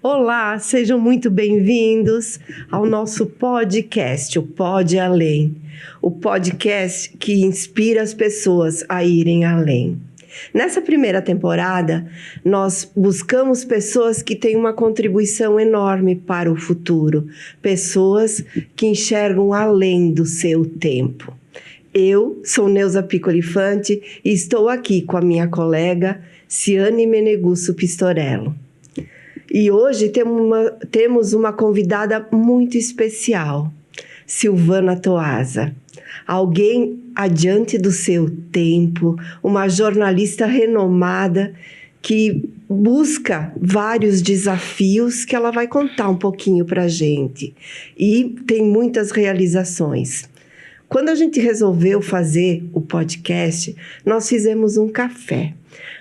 Olá, sejam muito bem-vindos ao nosso podcast, o Pode Além. O podcast que inspira as pessoas a irem além. Nessa primeira temporada, nós buscamos pessoas que têm uma contribuição enorme para o futuro. Pessoas que enxergam além do seu tempo. Eu sou Neuza Picolifante e estou aqui com a minha colega Ciane Menegusso Pistorello. E hoje temos uma convidada muito especial, Silvana Toasa. Alguém adiante do seu tempo, uma jornalista renomada que busca vários desafios que ela vai contar um pouquinho para a gente. E tem muitas realizações. Quando a gente resolveu fazer o podcast, nós fizemos um café.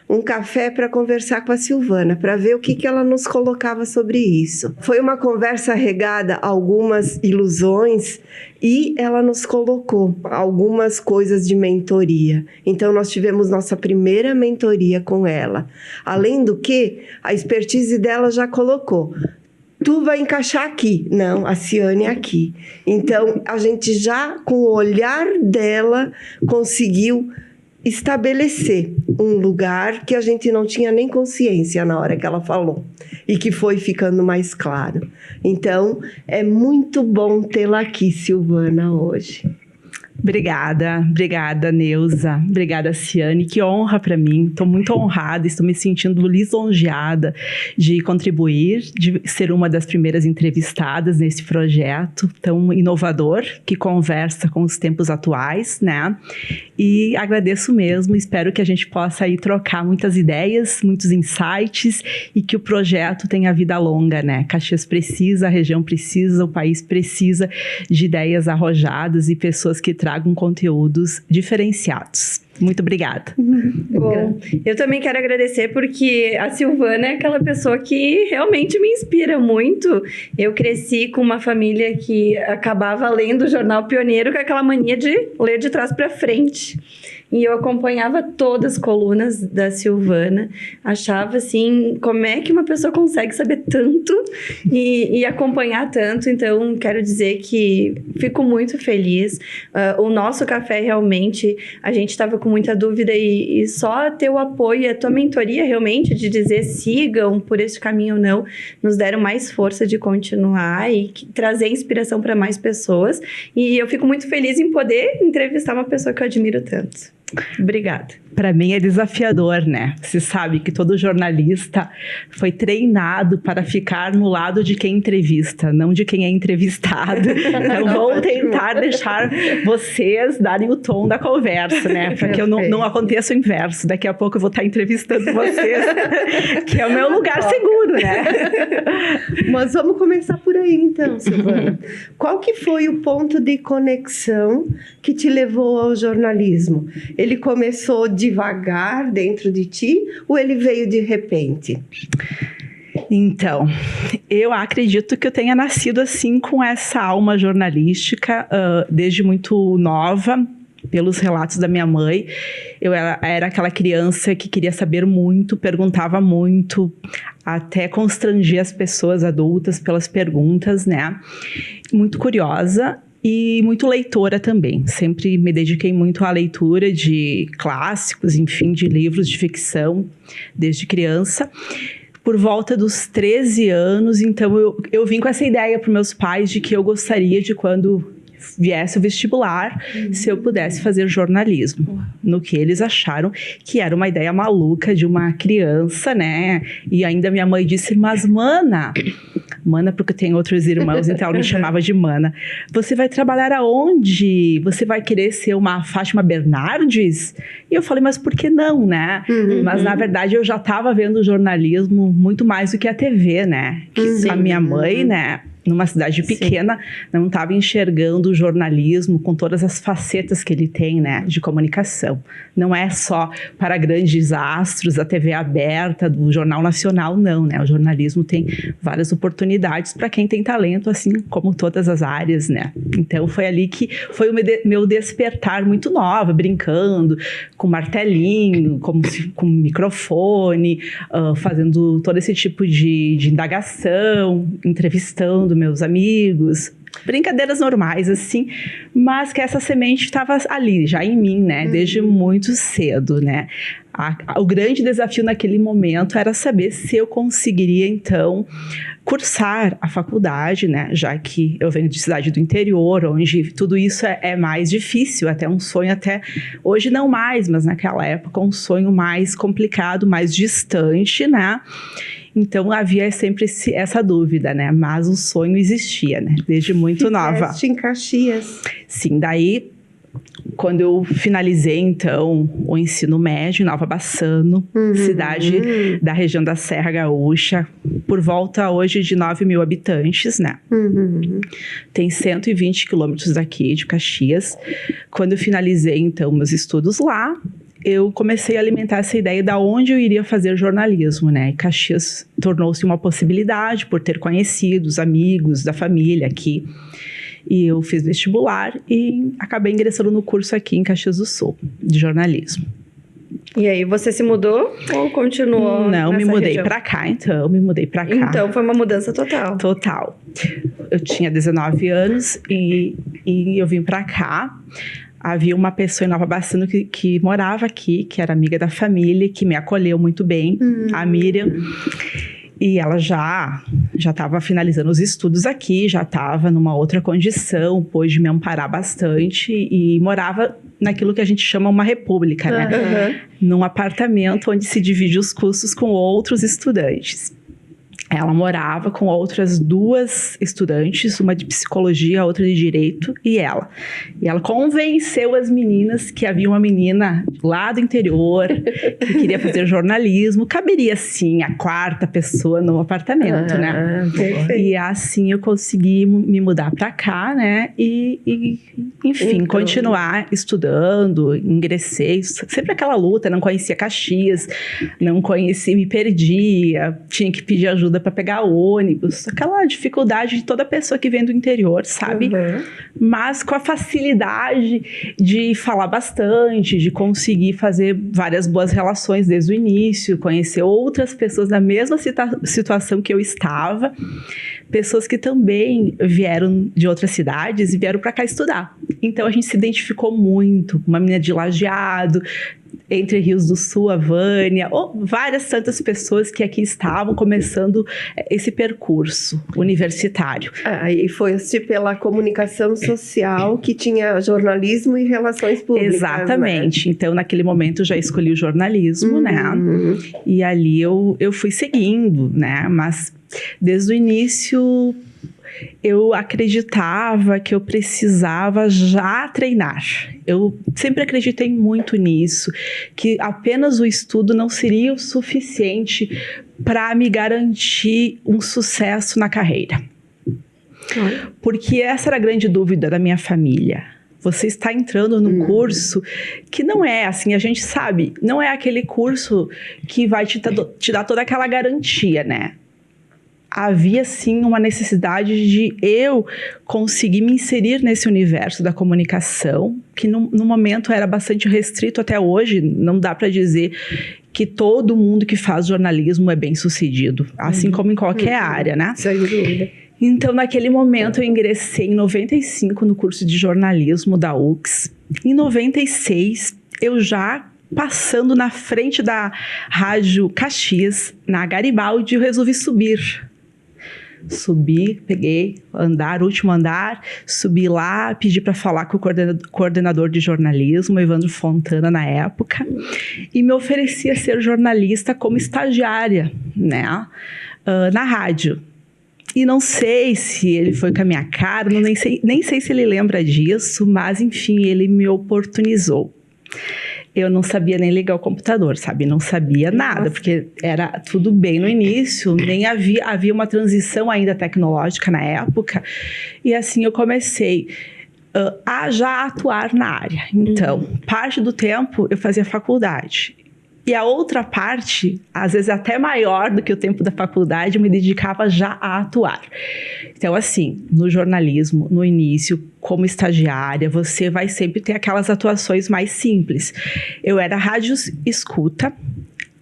Um café para conversar com a Silvana, para ver o que ela nos colocava sobre isso. Foi uma conversa regada a algumas ilusões e ela nos colocou algumas coisas de mentoria. Então, nós tivemos nossa primeira mentoria com ela. Além do que, a expertise dela já colocou. Tu vai encaixar aqui. Não, a Ciane é aqui. Então, a gente já, com o olhar dela, conseguiu estabelecer um lugar que a gente não tinha nem consciência na hora que ela falou e que foi ficando mais claro. Então, é muito bom tê-la aqui, Silvana, hoje. Obrigada, Neuza. Obrigada, Ciane. Que honra para mim. Estou muito honrada, estou me sentindo lisonjeada de contribuir, de ser uma das primeiras entrevistadas nesse projeto tão inovador, que conversa com os tempos atuais, né? E agradeço mesmo, espero que a gente possa aí trocar muitas ideias, muitos insights e que o projeto tenha vida longa, né? Caxias precisa, a região precisa, o país precisa de ideias arrojadas e pessoas que tragam conteúdos diferenciados. Muito obrigada. Bom, eu também quero agradecer porque a Silvana é aquela pessoa que realmente me inspira muito. Eu cresci com uma família que acabava lendo o Jornal Pioneiro com aquela mania de ler de trás para frente. E eu acompanhava todas as colunas da Silvana, achava assim, como é que uma pessoa consegue saber tanto e acompanhar tanto. Então, quero dizer que fico muito feliz. O nosso café, realmente, a gente estava com muita dúvida e só ter o apoio e a tua mentoria, realmente, de dizer sigam por esse caminho ou não, nos deram mais força de continuar e trazer inspiração para mais pessoas. E eu fico muito feliz em poder entrevistar uma pessoa que eu admiro tanto. Obrigada. Para mim é desafiador, né? Você sabe que todo jornalista foi treinado para ficar no lado de quem entrevista, não de quem é entrevistado. Então, vou tentar deixar vocês darem o tom da conversa, né? Para que eu não aconteça o inverso. Daqui a pouco eu vou estar entrevistando vocês, que é o meu lugar seguro, né? Mas vamos começar por aí, então, Silvana. Qual que foi o ponto de conexão que te levou ao jornalismo? Ele começou devagar dentro de ti ou ele veio de repente? Então, eu acredito que eu tenha nascido assim com essa alma jornalística desde muito nova, pelos relatos da minha mãe. Eu era aquela criança que queria saber muito, perguntava muito, até constrangia as pessoas adultas pelas perguntas, né? Muito curiosa. E muito leitora também. Sempre me dediquei muito à leitura de clássicos, enfim, de livros de ficção, desde criança. Por volta dos 13 anos, então, eu vim com essa ideia para os meus pais de que eu gostaria de, quando viesse o vestibular, se eu pudesse fazer jornalismo. No que eles acharam que era uma ideia maluca de uma criança, né? E ainda minha mãe disse, mas Mana, porque tem outros irmãos, então ela me chamava de Mana. Você vai trabalhar aonde? Você vai querer ser uma Fátima Bernardes? E eu falei, mas por que não, né? Mas na verdade eu já estava vendo jornalismo muito mais do que a TV, né? Que a minha mãe, né? numa cidade pequena, não estava enxergando o jornalismo com todas as facetas que ele tem, né, de comunicação. Não é só para grandes astros, a TV aberta, do Jornal Nacional, não, né? O jornalismo tem várias oportunidades para quem tem talento, assim como todas as áreas, né? Então, foi ali que foi o meu despertar muito nova, brincando com martelinho, com microfone, fazendo todo esse tipo de indagação, entrevistando meus amigos, brincadeiras normais, assim, mas que essa semente estava ali, já em mim, né, desde muito cedo, né. O grande desafio naquele momento era saber se eu conseguiria, então, cursar a faculdade, né, já que eu venho de cidade do interior, onde tudo isso é mais difícil, até um sonho, até hoje não mais, mas naquela época um sonho mais complicado, mais distante, né. Então, havia sempre essa dúvida, né? Mas o sonho existia, né? Desde muito nova. Fizeste em Caxias. Sim, daí, quando eu finalizei, então, o ensino médio em Nova Bassano, cidade da região da Serra Gaúcha, por volta hoje de 9 mil habitantes, né? Tem 120 quilômetros daqui de Caxias. Quando eu finalizei, então, meus estudos lá, eu comecei a alimentar essa ideia de onde eu iria fazer jornalismo, né? E Caxias tornou-se uma possibilidade por ter conhecidos, amigos da família aqui. E eu fiz vestibular e acabei ingressando no curso aqui em Caxias do Sul, de jornalismo. E aí, você se mudou ou continuou? Não, me mudei pra cá, então. Me mudei pra cá. Então, foi uma mudança total. Total. Eu tinha 19 anos e eu vim pra cá. Havia uma pessoa em Nova Bassano que morava aqui, que era amiga da família, que me acolheu muito bem, a Miriam. E ela já estava finalizando os estudos aqui, já estava numa outra condição, pôde me amparar bastante e morava naquilo que a gente chama uma república, né? Num apartamento onde se divide os custos com outros estudantes. Ela morava com outras 2 estudantes, uma de psicologia, outra de direito, e ela. E ela convenceu as meninas que havia uma menina lá do interior que queria fazer jornalismo. Caberia, sim, a 4ª pessoa no apartamento, né? Perfeito. E assim eu consegui me mudar para cá, né? Enfim, então, continuar estudando, ingressei. Sempre aquela luta, não conhecia Caxias, não conhecia, me perdia, tinha que pedir ajuda para pegar ônibus, aquela dificuldade de toda pessoa que vem do interior, sabe? Mas com a facilidade de falar bastante, de conseguir fazer várias boas relações desde o início, conhecer outras pessoas na mesma situação que eu estava, pessoas que também vieram de outras cidades e vieram para cá estudar. Então a gente se identificou muito, uma menina de Lajeado, Entre Rios do Sul, a Vânia, várias tantas pessoas que aqui estavam começando esse percurso universitário. E foi-se pela comunicação social, que tinha jornalismo e relações públicas. Exatamente. Né? Então, naquele momento, eu já escolhi o jornalismo, né? E ali eu fui seguindo, né? Mas, desde o início, eu acreditava que eu precisava já treinar. Eu sempre acreditei muito nisso, que apenas o estudo não seria o suficiente para me garantir um sucesso na carreira. Porque essa era a grande dúvida da minha família. Você está entrando num curso que não é assim, a gente sabe, não é aquele curso que vai te dar toda aquela garantia, né? Havia, sim, uma necessidade de eu conseguir me inserir nesse universo da comunicação, que no momento era bastante restrito até hoje. Não dá para dizer que todo mundo que faz jornalismo é bem sucedido, assim como em qualquer área, né? Sem dúvida. Então, naquele momento, eu ingressei em 95 no curso de jornalismo da UX. Em 96, eu já passando na frente da Rádio Caxias, na Garibaldi, eu resolvi subir. Subi, peguei o último andar, subi lá, pedi para falar com o coordenador de jornalismo, Evandro Fontana, na época, e me ofereci a ser jornalista como estagiária, né, na rádio. E não sei se ele foi com a minha cara, nem sei se ele lembra disso, mas enfim, ele me oportunizou. Eu não sabia nem ligar o computador, sabe? Não sabia nada, porque era tudo bem no início, nem havia uma transição ainda tecnológica na época. E assim eu comecei a já atuar na área. Então, parte do tempo eu fazia faculdade. E a outra parte, às vezes até maior do que o tempo da faculdade, eu me dedicava já a atuar. Então, assim, no jornalismo, no início, como estagiária, você vai sempre ter aquelas atuações mais simples. Eu era rádio escuta,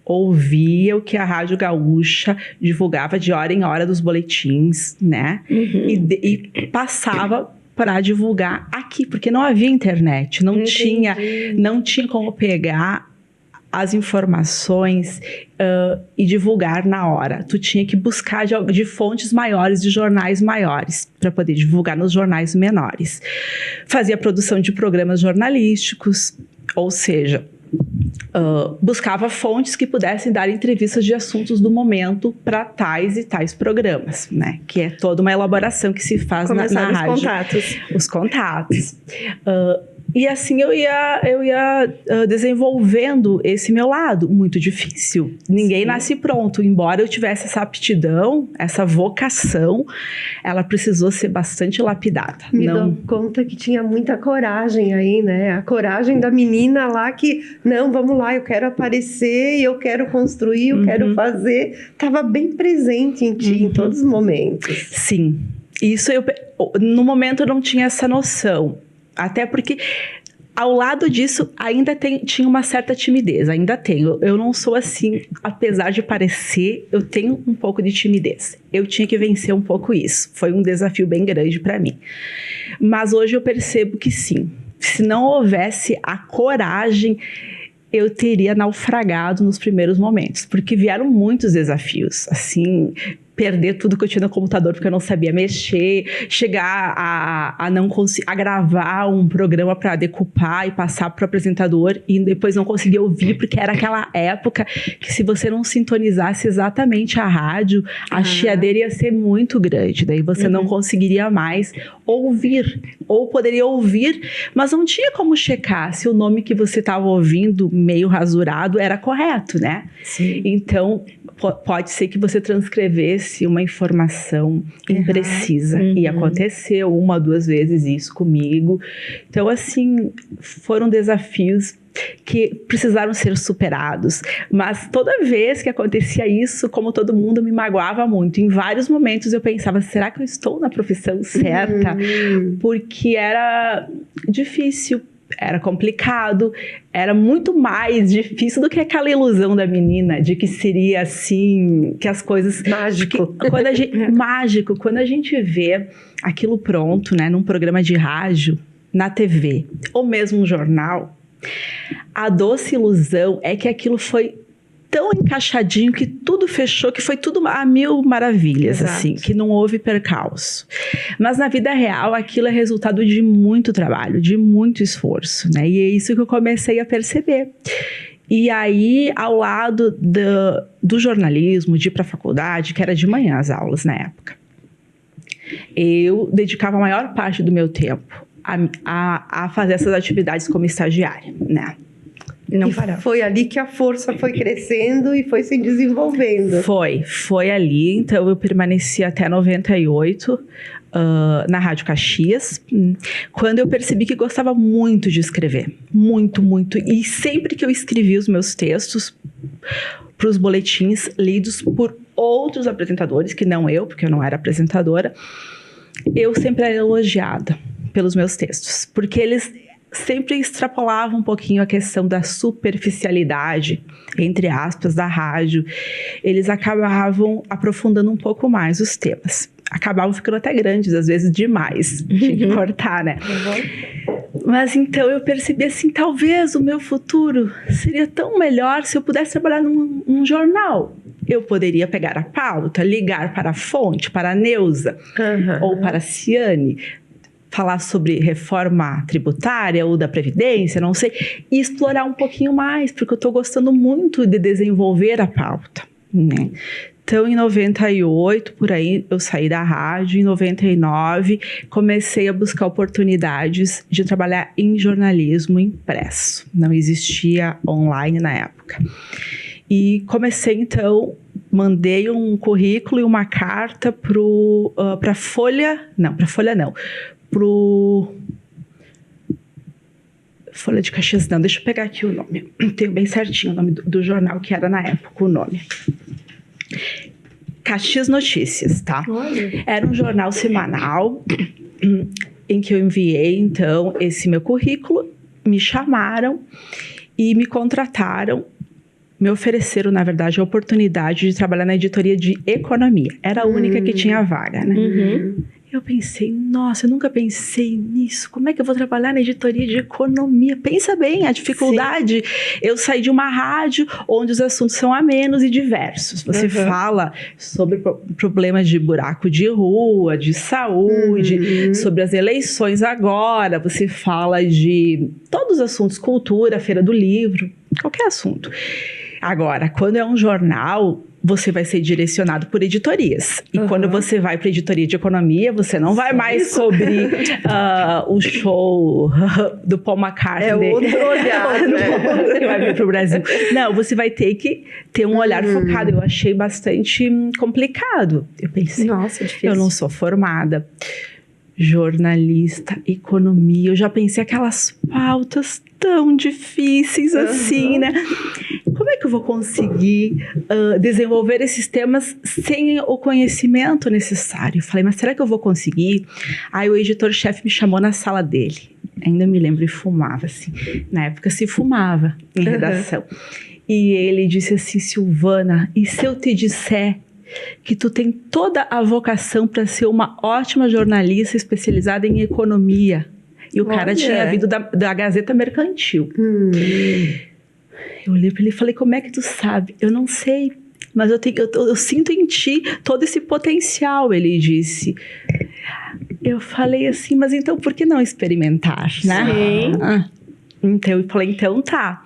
ouvia o que a Rádio Gaúcha divulgava de hora em hora dos boletins, né? E passava para divulgar aqui, porque não havia internet, não tinha como pegar as informações e divulgar na hora. Tu tinha que buscar de fontes maiores, de jornais maiores, para poder divulgar nos jornais menores. Fazia produção de programas jornalísticos, ou seja, buscava fontes que pudessem dar entrevistas de assuntos do momento para tais e tais programas, né? Que é toda uma elaboração que se faz na rádio. Os contatos. E assim eu ia desenvolvendo esse meu lado, muito difícil. Ninguém nasce pronto, embora eu tivesse essa aptidão, essa vocação, ela precisou ser bastante lapidada. Me dou conta que tinha muita coragem aí, né? A coragem da menina lá que, não, vamos lá, eu quero aparecer, eu quero construir, eu quero fazer. Estava bem presente em ti, em todos os momentos. Sim, isso no momento eu não tinha essa noção. Até porque, ao lado disso, ainda tinha uma certa timidez. Ainda tenho. Eu não sou assim, apesar de parecer, eu tenho um pouco de timidez. Eu tinha que vencer um pouco isso. Foi um desafio bem grande para mim. Mas hoje eu percebo que sim. Se não houvesse a coragem, eu teria naufragado nos primeiros momentos. Porque vieram muitos desafios, assim, perder tudo que eu tinha no computador porque eu não sabia mexer, chegar a gravar um programa para decupar e passar para o apresentador e depois não conseguir ouvir, porque era aquela época que se você não sintonizasse exatamente a rádio, a chiadeira ia ser muito grande, daí você não conseguiria mais ouvir, ou poderia ouvir, mas não tinha como checar se o nome que você estava ouvindo, meio rasurado, era correto, né? Sim. Então, pode ser que você transcrevesse uma informação imprecisa. E aconteceu 1 ou 2 vezes isso comigo. Então, assim, foram desafios que precisaram ser superados. Mas toda vez que acontecia isso, como todo mundo, me magoava muito. Em vários momentos eu pensava, será que eu estou na profissão certa? Porque era difícil. Era complicado, era muito mais difícil do que aquela ilusão da menina de que seria assim, que as coisas... Mágico. Mágico. Quando a gente vê aquilo pronto, né, num programa de rádio, na TV, ou mesmo um jornal, a doce ilusão é que aquilo foi tão encaixadinho, que tudo fechou, que foi tudo a mil maravilhas, assim, que não houve percalço. Mas na vida real, aquilo é resultado de muito trabalho, de muito esforço, né? E é isso que eu comecei a perceber. E aí, ao lado do jornalismo, de ir para a faculdade, que era de manhã as aulas na época, eu dedicava a maior parte do meu tempo a fazer essas atividades como estagiária, né? Foi ali que a força foi crescendo e foi se desenvolvendo. Foi ali. Então, eu permaneci até 98 na Rádio Caxias, quando eu percebi que gostava muito de escrever. Muito, muito. E sempre que eu escrevia os meus textos para os boletins lidos por outros apresentadores, que não eu, porque eu não era apresentadora, eu sempre era elogiada pelos meus textos, porque eles sempre extrapolava um pouquinho a questão da superficialidade, entre aspas, da rádio. Eles acabavam aprofundando um pouco mais os temas. Acabavam ficando até grandes, às vezes demais. Tinha que cortar, né? Mas então eu percebi assim, talvez o meu futuro seria tão melhor se eu pudesse trabalhar num jornal. Eu poderia pegar a pauta, ligar para a fonte, para a Neuza, ou para a Ciane, falar sobre reforma tributária ou da Previdência, não sei, e explorar um pouquinho mais, porque eu estou gostando muito de desenvolver a pauta, né? Então, em 98, por aí, eu saí da rádio. Em 99, comecei a buscar oportunidades de trabalhar em jornalismo impresso. Não existia online na época. E comecei, então, mandei um currículo e uma carta para Folha de Caxias, não, deixa eu pegar aqui o nome. Tenho bem certinho o nome do jornal, que era na época o nome. Caxias Notícias, tá? Olha. Era um jornal semanal em que eu enviei, então, esse meu currículo, me chamaram e me contrataram. Me ofereceram, na verdade, a oportunidade de trabalhar na editoria de economia. Era a única que tinha vaga, né? Uhum. Eu pensei, nossa, eu nunca pensei nisso. Como é que eu vou trabalhar na editoria de economia? Pensa bem, a dificuldade. Eu saí de uma rádio onde os assuntos são amenos e diversos. Você fala sobre problemas de buraco de rua, de saúde, sobre as eleições agora. Você fala de todos os assuntos, cultura, feira do livro, qualquer assunto. Agora, quando é um jornal, você vai ser direcionado por editorias. E quando você vai para a editoria de economia, você não vai mais sobre o show do Paul McCartney. É outro olhar, né? Que vai vir para o Brasil. Não, você vai ter que ter um olhar focado. Eu achei bastante complicado. Eu pensei, Nossa, difícil. eu não sou formada. Jornalista, economia, eu já pensei aquelas pautas tão difíceis assim, né? Como é que eu vou conseguir desenvolver esses temas sem o conhecimento necessário? Eu falei, mas será que eu vou conseguir? Aí o editor-chefe me chamou na sala dele. Ainda me lembro, e fumava assim. Na época se fumava em redação. E ele disse assim, Silvana, e se eu te disser que tu tem toda a vocação para ser uma ótima jornalista especializada em economia? E o cara tinha vindo da Gazeta Mercantil. Eu olhei para ele e falei, como é que tu sabe? Eu não sei, mas eu sinto em ti todo esse potencial, ele disse. Eu falei assim, mas então por que não experimentar, né? Sim. Então eu falei, então tá.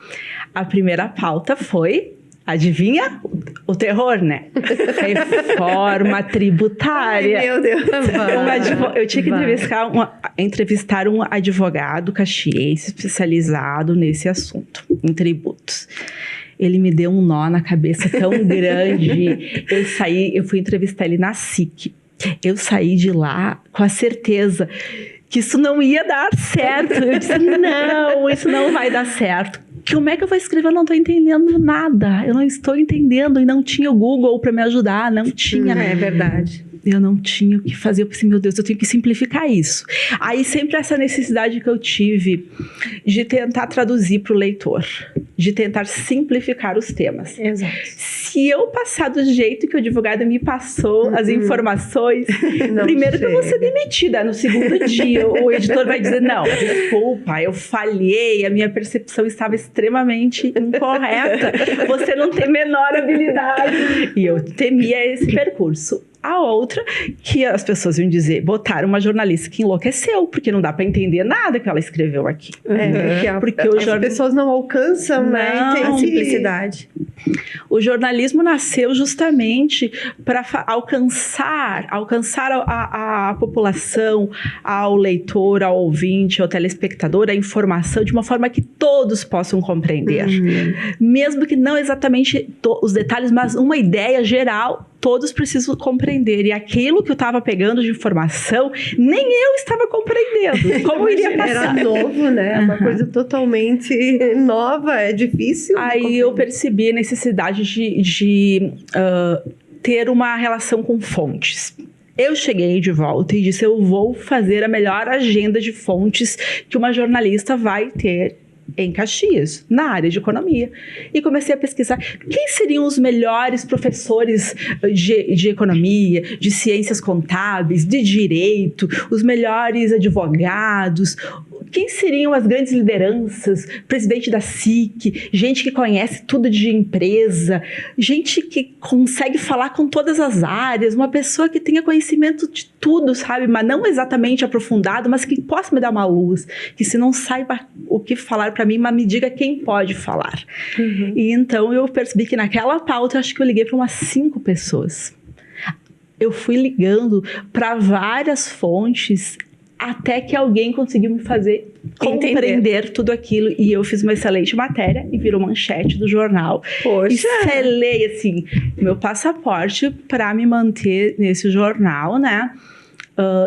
A primeira pauta foi, adivinha? O terror, né? Reforma tributária. Ai, meu Deus. Eu tinha que entrevistar um advogado caxiense especializado nesse assunto, em tributos. Ele me deu um nó na cabeça tão grande. Eu fui entrevistar ele na SIC. Eu saí de lá com a certeza que isso não ia dar certo. Eu disse, não, isso não vai dar certo. Como é que eu vou escrever? Eu não estou entendendo nada. Eu não estou entendendo. E não tinha o Google para me ajudar. Não tinha. É verdade. Eu não tinha o que fazer. Eu pensei, meu Deus, eu tenho que simplificar isso. Aí sempre essa necessidade que eu tive de tentar traduzir para o leitor. De tentar simplificar os temas. Exato. Se eu passar do jeito que o advogado me passou as informações, primeiro que eu vou ser demitida. No segundo dia, o editor vai dizer, não, desculpa, eu falhei, a minha percepção estava extremamente incorreta. Você não tem menor habilidade. E eu temia esse percurso. A outra, que as pessoas iam dizer, botaram uma jornalista que enlouqueceu, porque não dá para entender nada que ela escreveu aqui. Porque as pessoas não alcançam, né? A simplicidade. O jornalismo nasceu justamente para alcançar a população, ao leitor, ao ouvinte, ao telespectador, a informação de uma forma que todos possam compreender. Mesmo que não exatamente os detalhes, mas uma ideia geral, todos precisam compreender. E aquilo que eu estava pegando de informação, nem eu estava compreendendo. Como iria passar? Era novo, né? Uma coisa totalmente nova, é difícil. Aí eu percebi a necessidade de ter uma relação com fontes. Eu cheguei de volta e disse, eu vou fazer a melhor agenda de fontes que uma jornalista vai ter em Caxias, na área de economia. E comecei a pesquisar quem seriam os melhores professores de economia, de ciências contábeis, de direito, os melhores advogados, quem seriam as grandes lideranças, presidente da SIC, gente que conhece tudo de empresa, gente que consegue falar com todas as áreas, uma pessoa que tenha conhecimento de tudo, sabe? Mas não exatamente aprofundado, mas que possa me dar uma luz, que se não saiba o que falar para mim, mas me diga quem pode falar. E então eu percebi que naquela pauta, acho que eu liguei para umas 5 pessoas. Eu fui ligando para várias fontes até que alguém conseguiu me fazer compreender tudo aquilo. E eu fiz uma excelente matéria e virou manchete do jornal. Poxa! E selei, assim, meu passaporte para me manter nesse jornal, né?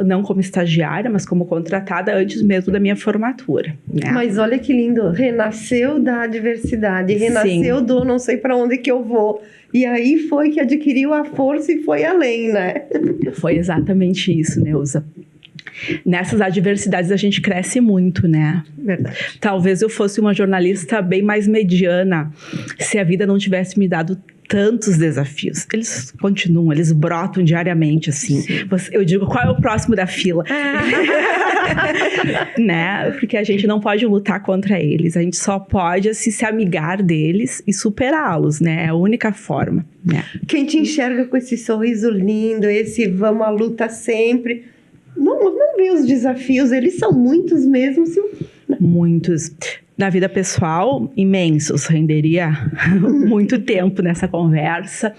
Não como estagiária, mas como contratada antes mesmo da minha formatura. Né? Mas olha que lindo, renasceu da adversidade, renasceu do não sei para onde que eu vou. E aí foi que adquiriu a força e foi além, né? Foi exatamente isso, Neuza. Nessas adversidades a gente cresce muito, né? Verdade. Talvez eu fosse uma jornalista bem mais mediana se a vida não tivesse me dado tantos desafios. Eles continuam, eles brotam diariamente, assim. Eu digo, qual é o próximo da fila? Né? Porque a gente não pode lutar contra eles. A gente só pode, assim, se amigar deles e superá-los, né? É a única forma, né? Quem te enxerga com esse sorriso lindo, esse vamos à luta sempre, não vê os desafios, eles são muitos mesmo. Muitos. Na vida pessoal, imensos, renderia muito tempo nessa conversa.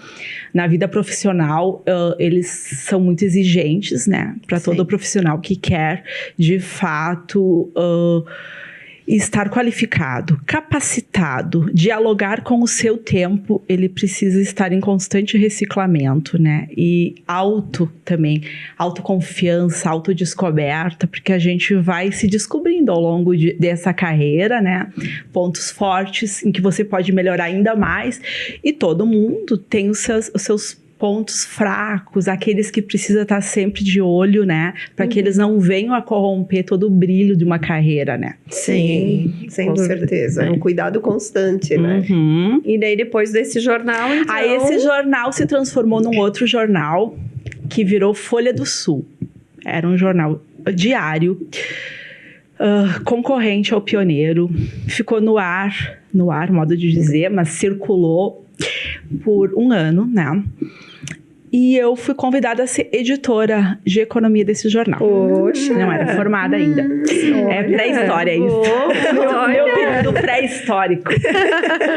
Na vida profissional, eles são muito exigentes, né? Para todo profissional que quer, de fato, estar qualificado, capacitado, dialogar com o seu tempo, ele precisa estar em constante reciclamento, né? E autoconfiança, autodescoberta, porque a gente vai se descobrindo ao longo dessa carreira, né? Pontos fortes em que você pode melhorar ainda mais. E todo mundo tem os seus pontos fracos, aqueles que precisa estar sempre de olho, né? Para que eles não venham a corromper todo o brilho de uma carreira, né? Sim, com certeza. É um cuidado constante, né? E daí, depois desse jornal, então... Aí esse jornal se transformou num outro jornal que virou Folha do Sul. Era um jornal diário, concorrente ao Pioneiro. Ficou no ar, modo de dizer, mas circulou por um ano, né? E eu fui convidada a ser editora de economia desse jornal. Poxa! Não era formada ainda. É pré-história isso. Meu período pré-histórico.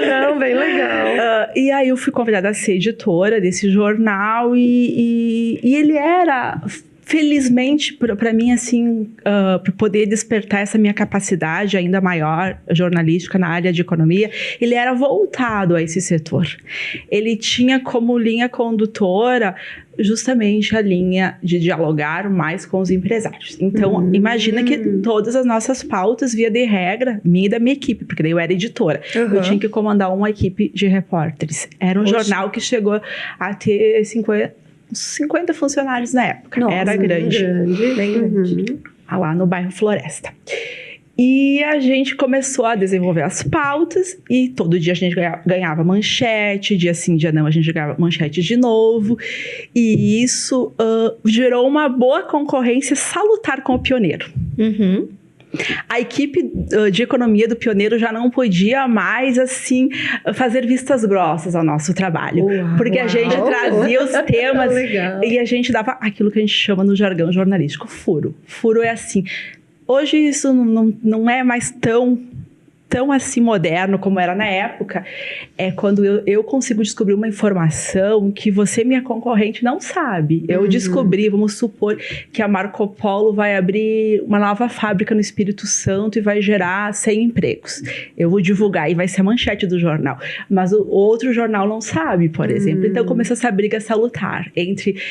Não, bem legal. E aí eu fui convidada a ser editora desse jornal e ele era... Felizmente, para mim, assim, para poder despertar essa minha capacidade ainda maior jornalística na área de economia, ele era voltado a esse setor. Ele tinha como linha condutora justamente a linha de dialogar mais com os empresários. Então, imagina que todas as nossas pautas, via de regra, minha e da minha equipe, porque daí eu era editora, eu tinha que comandar uma equipe de repórteres. Era um jornal que chegou a ter 50 funcionários na época. Nossa, era grande. Bem grande. Lá no bairro Floresta. E a gente começou a desenvolver as pautas e todo dia a gente ganhava manchete, dia sim, dia não, a gente ganhava manchete de novo. E isso gerou uma boa concorrência salutar com o Pioneiro. A equipe de economia do Pioneiro já não podia mais, assim, fazer vistas grossas ao nosso trabalho. Porque a gente trazia os temas e a gente dava aquilo que a gente chama no jargão jornalístico, furo. Furo é assim. Hoje isso não é mais tão assim moderno como era na época. É quando eu consigo descobrir uma informação que você, minha concorrente, não sabe. Eu descobri, vamos supor, que a Marco Polo vai abrir uma nova fábrica no Espírito Santo e vai gerar 100 empregos. Eu vou divulgar e vai ser a manchete do jornal. Mas o outro jornal não sabe, por exemplo. Então começou essa briga salutar entre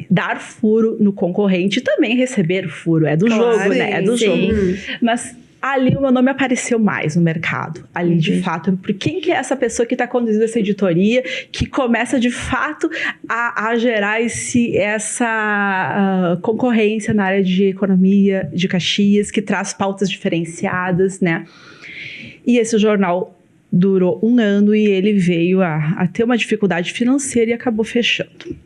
dar furo no concorrente e também receber furo. É do jogo, né? É do jogo. Mas ali o meu nome apareceu mais no mercado. Ali, de fato, por quem que é essa pessoa que está conduzindo essa editoria, que começa, de fato, a gerar essa concorrência na área de economia de Caxias, que traz pautas diferenciadas, né? E esse jornal durou um ano e ele veio a ter uma dificuldade financeira e acabou fechando.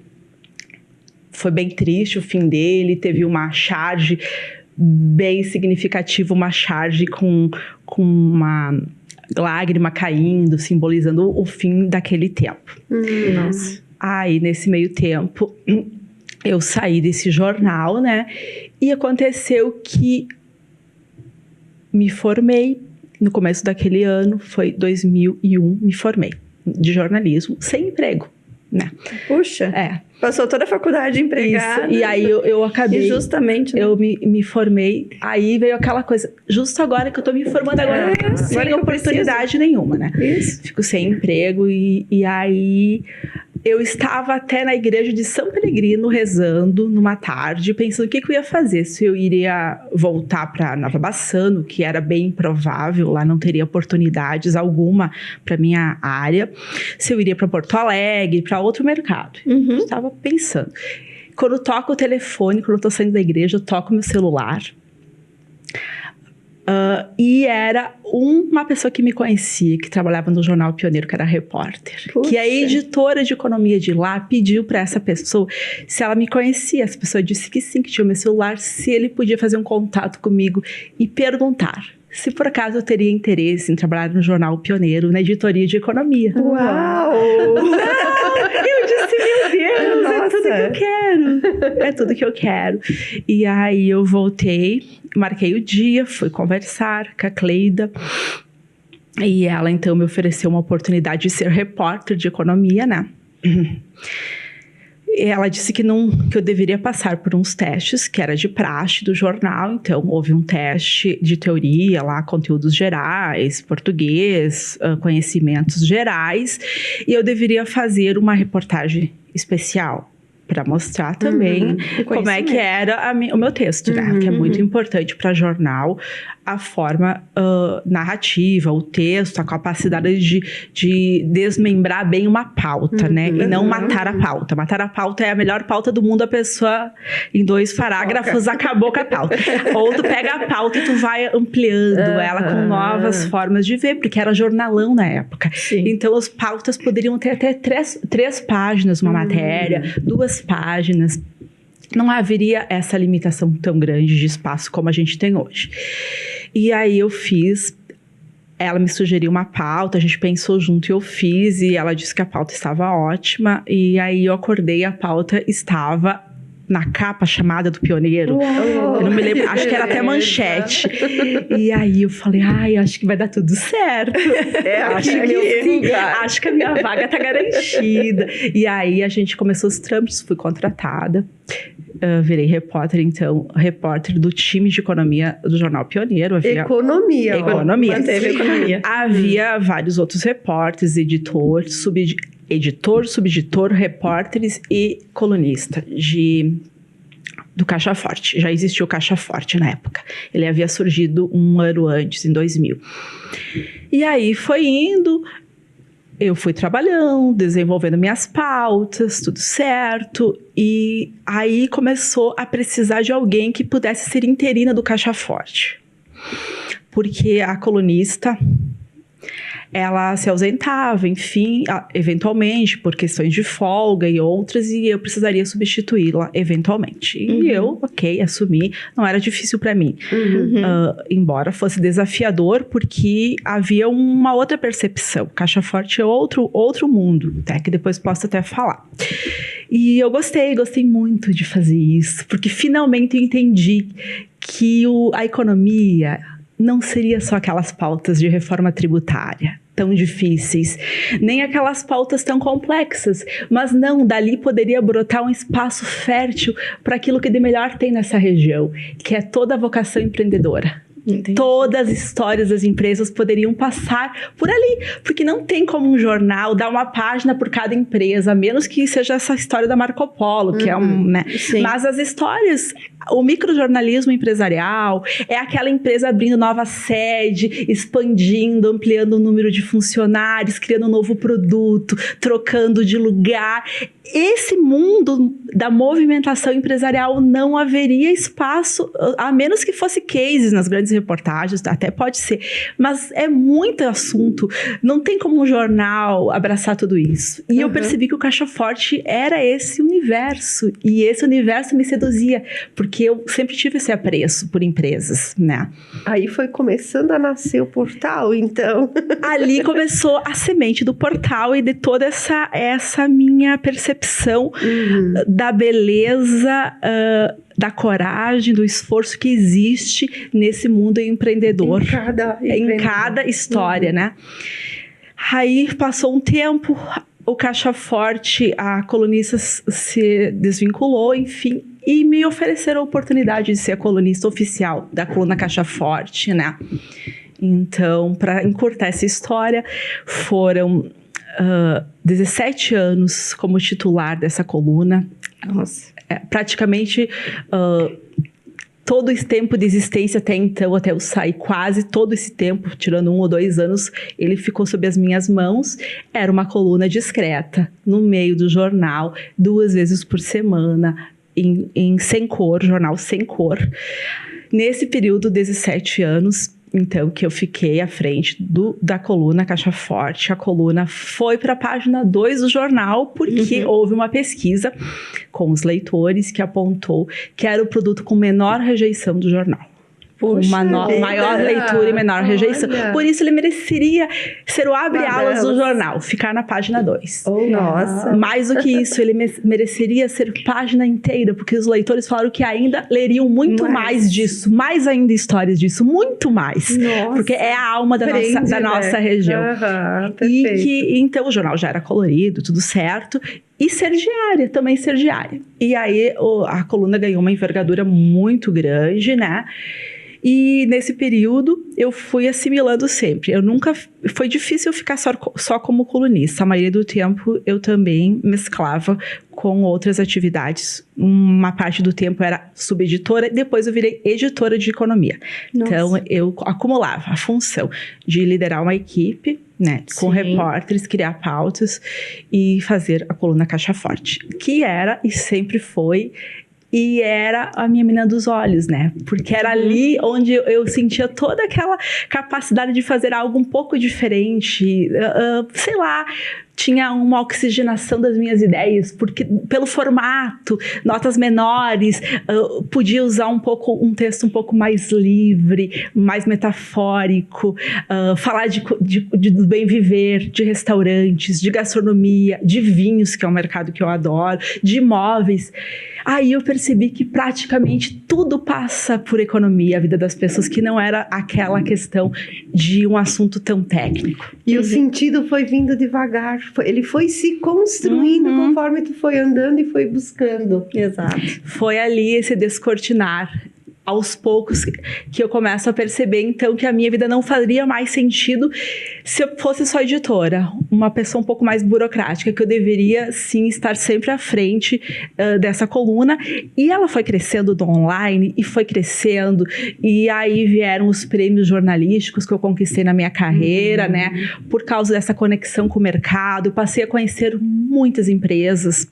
Foi bem triste o fim dele, teve uma charge bem significativo, uma charge com uma lágrima caindo, simbolizando o fim daquele tempo. Nossa. Aí, nesse meio tempo, eu saí desse jornal, né? E aconteceu que me formei no começo daquele ano, foi 2001, me formei de jornalismo, sem emprego, né? Puxa. Passou toda a faculdade empregada. Isso. E aí eu acabei... E justamente, né? Eu me formei, aí veio aquela coisa, justo agora que eu tô me formando agora, sem oportunidade nenhuma, né? Isso. Fico sem emprego e aí... Eu estava até na igreja de São Pelegrino rezando numa tarde, pensando o que eu ia fazer. Se eu iria voltar para Nova Bassano, que era bem improvável, lá não teria oportunidades alguma para minha área. Se eu iria para Porto Alegre, para outro mercado. Eu estava pensando. Quando eu toco o telefone, quando eu estou saindo da igreja, eu toco meu celular. E era uma pessoa que me conhecia, que trabalhava no Jornal Pioneiro, que era repórter. Puxa. Que a editora de economia de lá pediu para essa pessoa se ela me conhecia. Essa pessoa disse que sim, que tinha o meu celular, se ele podia fazer um contato comigo e perguntar se por acaso eu teria interesse em trabalhar no Jornal Pioneiro, na editoria de economia. Uau! Eu disse, meu Deus, Nossa. é tudo que eu quero. É tudo que eu quero. E aí eu voltei, marquei o dia, fui conversar com a Cleida. E ela, então, me ofereceu uma oportunidade de ser repórter de economia, né? E ela disse que eu deveria passar por uns testes, que era de praxe do jornal. Então, houve um teste de teoria lá, conteúdos gerais, português, conhecimentos gerais. E eu deveria fazer uma reportagem especial para mostrar também como é que era o meu texto, né? Que é muito importante para jornal, a forma narrativa, o texto, a capacidade de desmembrar bem uma pauta, né? E não matar a pauta. Matar a pauta é a melhor pauta do mundo, a pessoa em 2 parágrafos acabou com a pauta. Ou tu pega a pauta e tu vai ampliando ela com novas formas de ver, porque era jornalão na época. Sim. Então as pautas poderiam ter até 3 páginas, uma matéria, 2 páginas. Não haveria essa limitação tão grande de espaço como a gente tem hoje. E aí eu fiz, ela me sugeriu uma pauta, a gente pensou junto e eu fiz, e ela disse que a pauta estava ótima, e aí eu acordei, a pauta estava na capa chamada do Pioneiro. Uau. Eu não me lembro, acho que era até manchete. E aí eu falei, acho que vai dar tudo certo. Acho que a minha vaga tá garantida. E aí a gente começou os trâmites, fui contratada. Virei repórter, então, repórter do time de economia do Jornal Pioneiro. Economia. Manteve economia. Havia vários outros repórteres, editor, subeditor, repórteres e colunista do Caixa Forte. Já existia o Caixa Forte na época. Ele havia surgido um ano antes, em 2000. E aí foi indo, eu fui trabalhando, desenvolvendo minhas pautas, tudo certo. E aí começou a precisar de alguém que pudesse ser interina do Caixa Forte. Porque a colunista, ela se ausentava, enfim, eventualmente, por questões de folga e outras, e eu precisaria substituí-la eventualmente. E eu, assumi, não era difícil para mim. Embora fosse desafiador, porque havia uma outra percepção. Caixa Forte é outro mundo, até que depois posso até falar. E eu gostei muito de fazer isso, porque finalmente eu entendi que a economia não seria só aquelas pautas de reforma tributária tão difíceis, nem aquelas pautas tão complexas, mas não, dali poderia brotar um espaço fértil para aquilo que de melhor tem nessa região, que é toda a vocação empreendedora. Entendi. Todas as histórias das empresas poderiam passar por ali, porque não tem como um jornal dar uma página por cada empresa, a menos que seja essa história da Marco Polo, que é né? Sim. Mas as histórias, o microjornalismo empresarial é aquela empresa abrindo nova sede, expandindo, ampliando o número de funcionários, criando um novo produto, trocando de lugar. Esse mundo da movimentação empresarial não haveria espaço, a menos que fosse cases nas grandes reportagens, até pode ser, mas é muito assunto, não tem como um jornal abraçar tudo isso. E eu percebi que o Caixa Forte era esse universo. universo. E esse universo me seduzia, porque eu sempre tive esse apreço por empresas, né? Aí foi começando a nascer o portal, então. Ali começou a semente do portal e de toda essa minha percepção da beleza, da coragem, do esforço que existe nesse mundo empreendedor. Em cada história, né? Aí passou um tempo, o Caixa Forte, a colunista se desvinculou, enfim, e me ofereceram a oportunidade de ser a colunista oficial da coluna Caixa Forte, né? Então, para encurtar essa história, foram 17 anos como titular dessa coluna. Nossa. Praticamente todo esse tempo de existência até então, até eu sair, quase todo esse tempo, tirando 1 ou 2 anos, ele ficou sob as minhas mãos. Era uma coluna discreta, no meio do jornal, 2 vezes por semana, sem cor, jornal sem cor. Nesse período, 17 anos, então, que eu fiquei à frente da coluna Caixa Forte, a coluna foi para a página 2 do jornal, porque houve uma pesquisa com os leitores que apontou que era o produto com menor rejeição do jornal. Poxa, maior leitura e menor rejeição. Por isso ele mereceria ser o abre-alas do jornal, ficar na página 2. Nossa. Mais do que isso, ele mereceria ser página inteira, porque os leitores falaram que ainda leriam muito mais disso, mais ainda histórias disso, muito mais. Nossa. Porque é a alma da nossa região. E que, então, o jornal já era colorido, tudo certo. E sergiária, também sergiária. E aí a coluna ganhou uma envergadura muito grande, né? E nesse período eu fui assimilando sempre. Foi difícil eu ficar só como colunista. A maioria do tempo eu também mesclava com outras atividades. Uma parte do tempo era subeditora, depois eu virei editora de economia. Nossa. Então eu acumulava a função de liderar uma equipe, né, com repórteres, criar pautas e fazer a coluna Caixa Forte, que era e sempre foi. E era a minha menina dos olhos, né? Porque era ali onde eu sentia toda aquela capacidade de fazer algo um pouco diferente. Sei lá, tinha uma oxigenação das minhas ideias, porque pelo formato, notas menores, podia usar um texto um pouco mais livre, mais metafórico, falar do bem viver, de restaurantes, de gastronomia, de vinhos, que é um mercado que eu adoro, de imóveis. Aí eu percebi que praticamente tudo passa por economia, a vida das pessoas, que não era aquela questão de um assunto tão técnico. E o sentido foi vindo devagar, ele foi se construindo conforme tu foi andando e foi buscando. Exato. Foi ali esse descortinar. Aos poucos que eu começo a perceber, então, que a minha vida não faria mais sentido se eu fosse só editora. Uma pessoa um pouco mais burocrática, que eu deveria, sim, estar sempre à frente dessa coluna. E ela foi crescendo no online, e foi crescendo. E aí vieram os prêmios jornalísticos que eu conquistei na minha carreira, né? Por causa dessa conexão com o mercado. Eu passei a conhecer muitas empresas,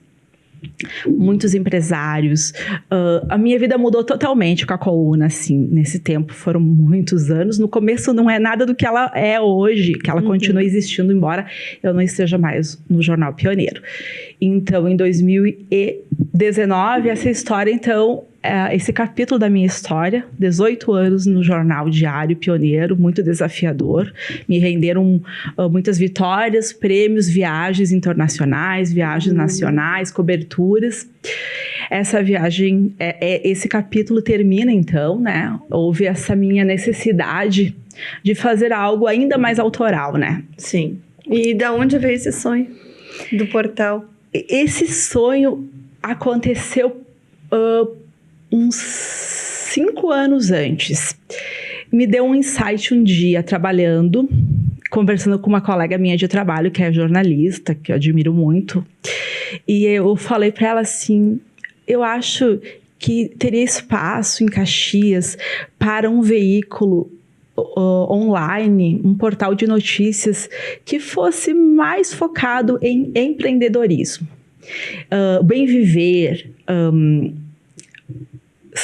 muitos empresários. A minha vida mudou totalmente com a coluna, assim, nesse tempo. Foram muitos anos. No começo não é nada do que ela é hoje, que ela continua existindo, embora eu não esteja mais no Jornal Pioneiro. Então, em 2019, essa história, então, esse capítulo da minha história, 18 anos no Jornal Diário Pioneiro, muito desafiador. Me renderam muitas vitórias, prêmios, viagens internacionais, viagens nacionais, coberturas. Essa viagem, esse capítulo termina então, né? Houve essa minha necessidade de fazer algo ainda mais autoral, né? Sim. E da onde veio esse sonho do portal? Esse sonho aconteceu uns 5 anos antes. Me deu um insight um dia, trabalhando, conversando com uma colega minha de trabalho, que é jornalista, que eu admiro muito. E eu falei para ela assim, eu acho que teria espaço em Caxias para um veículo online, um portal de notícias que fosse mais focado em empreendedorismo, bem viver,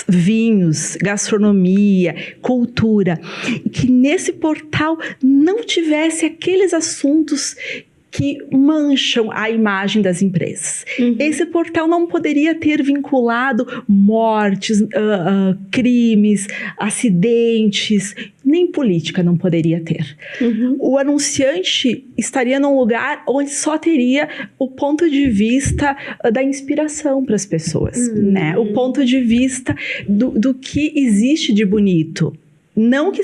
vinhos, gastronomia, cultura, e que nesse portal não tivesse aqueles assuntos que mancham a imagem das empresas. Esse portal não poderia ter vinculado mortes, crimes, acidentes, nem política não poderia ter. O anunciante estaria num lugar onde só teria o ponto de vista da inspiração para as pessoas, né? O ponto de vista do que existe de bonito. Não que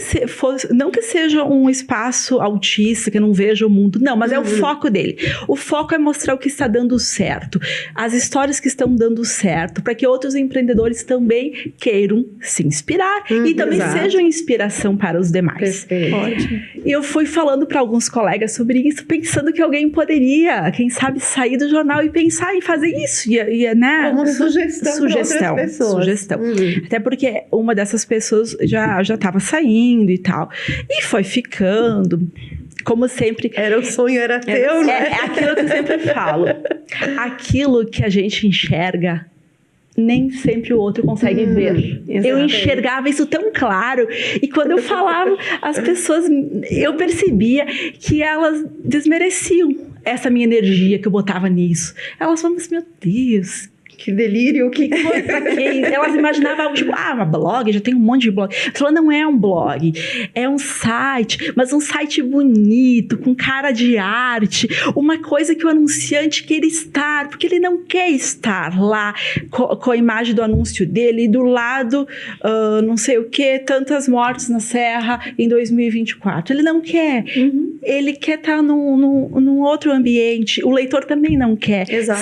seja um espaço autista, que não veja o mundo. Não, mas é o foco dele. O foco é mostrar o que está dando certo. As histórias que estão dando certo. Para que outros empreendedores também queiram se inspirar. E também sejam inspiração para os demais. Ótimo. E eu fui falando para alguns colegas sobre isso, pensando que alguém poderia, quem sabe, sair do jornal e pensar em fazer isso. Né? Como sugestão para outras pessoas. Sugestão. Até porque uma dessas pessoas já estava saindo e tal. E foi ficando. Como sempre... Era o sonho, era teu, né? É aquilo que eu sempre falo. Aquilo que a gente enxerga, nem sempre o outro consegue ver. Exatamente. Eu enxergava isso tão claro. E quando eu falava, as pessoas... Eu percebia que elas desmereciam essa minha energia que eu botava nisso. Elas falavam assim, meu Deus... Que delírio, que foi pra quê? Elas imaginavam, tipo, uma blog, já tem um monte de blog. Falou, não é um blog, é um site, mas um site bonito, com cara de arte, uma coisa que o anunciante queira estar, porque ele não quer estar lá com a imagem do anúncio dele e do lado, não sei o que, tantas mortes na Serra em 2024. Ele não quer. Ele quer estar num outro ambiente. O leitor também não quer. Exato.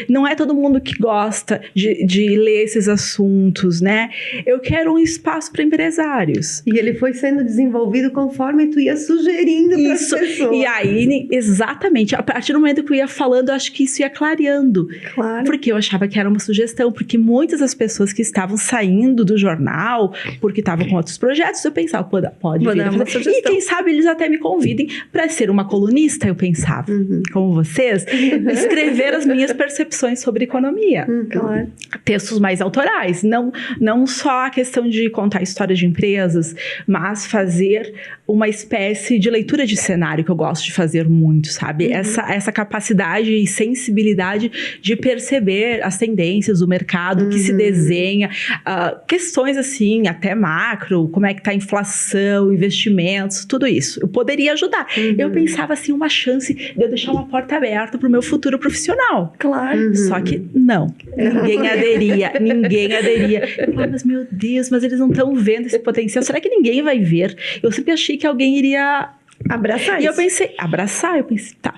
Não é todo mundo que gosta de ler esses assuntos, né? Eu quero um espaço para empresários. E ele foi sendo desenvolvido conforme tu ia sugerindo para as pessoas. E aí, exatamente, a partir do momento que eu ia falando, eu acho que isso ia clareando. Claro. Porque eu achava que era uma sugestão, porque muitas das pessoas que estavam saindo do jornal, porque estavam com outros projetos, eu pensava, pode vir a fazer. E quem sabe eles até me convidem para ser uma colunista, eu pensava, como vocês, escrever as minhas percepções sobre economia. Claro. Textos mais autorais, não só a questão de contar histórias de empresas, mas fazer uma espécie de leitura de cenário que eu gosto de fazer muito, sabe? Essa capacidade e sensibilidade de perceber as tendências do mercado, o que se desenha, questões assim, até macro, como é que tá a inflação, investimentos, tudo isso. Eu poderia ajudar. Eu pensava assim, uma chance de eu deixar uma porta aberta para o meu futuro profissional. Claro. Só que não. Ninguém aderia. Eu falava, mas meu Deus, mas eles não estão vendo esse potencial. Será que ninguém vai ver? Eu sempre achei que alguém iria abraçar isso. E eu pensei, tá.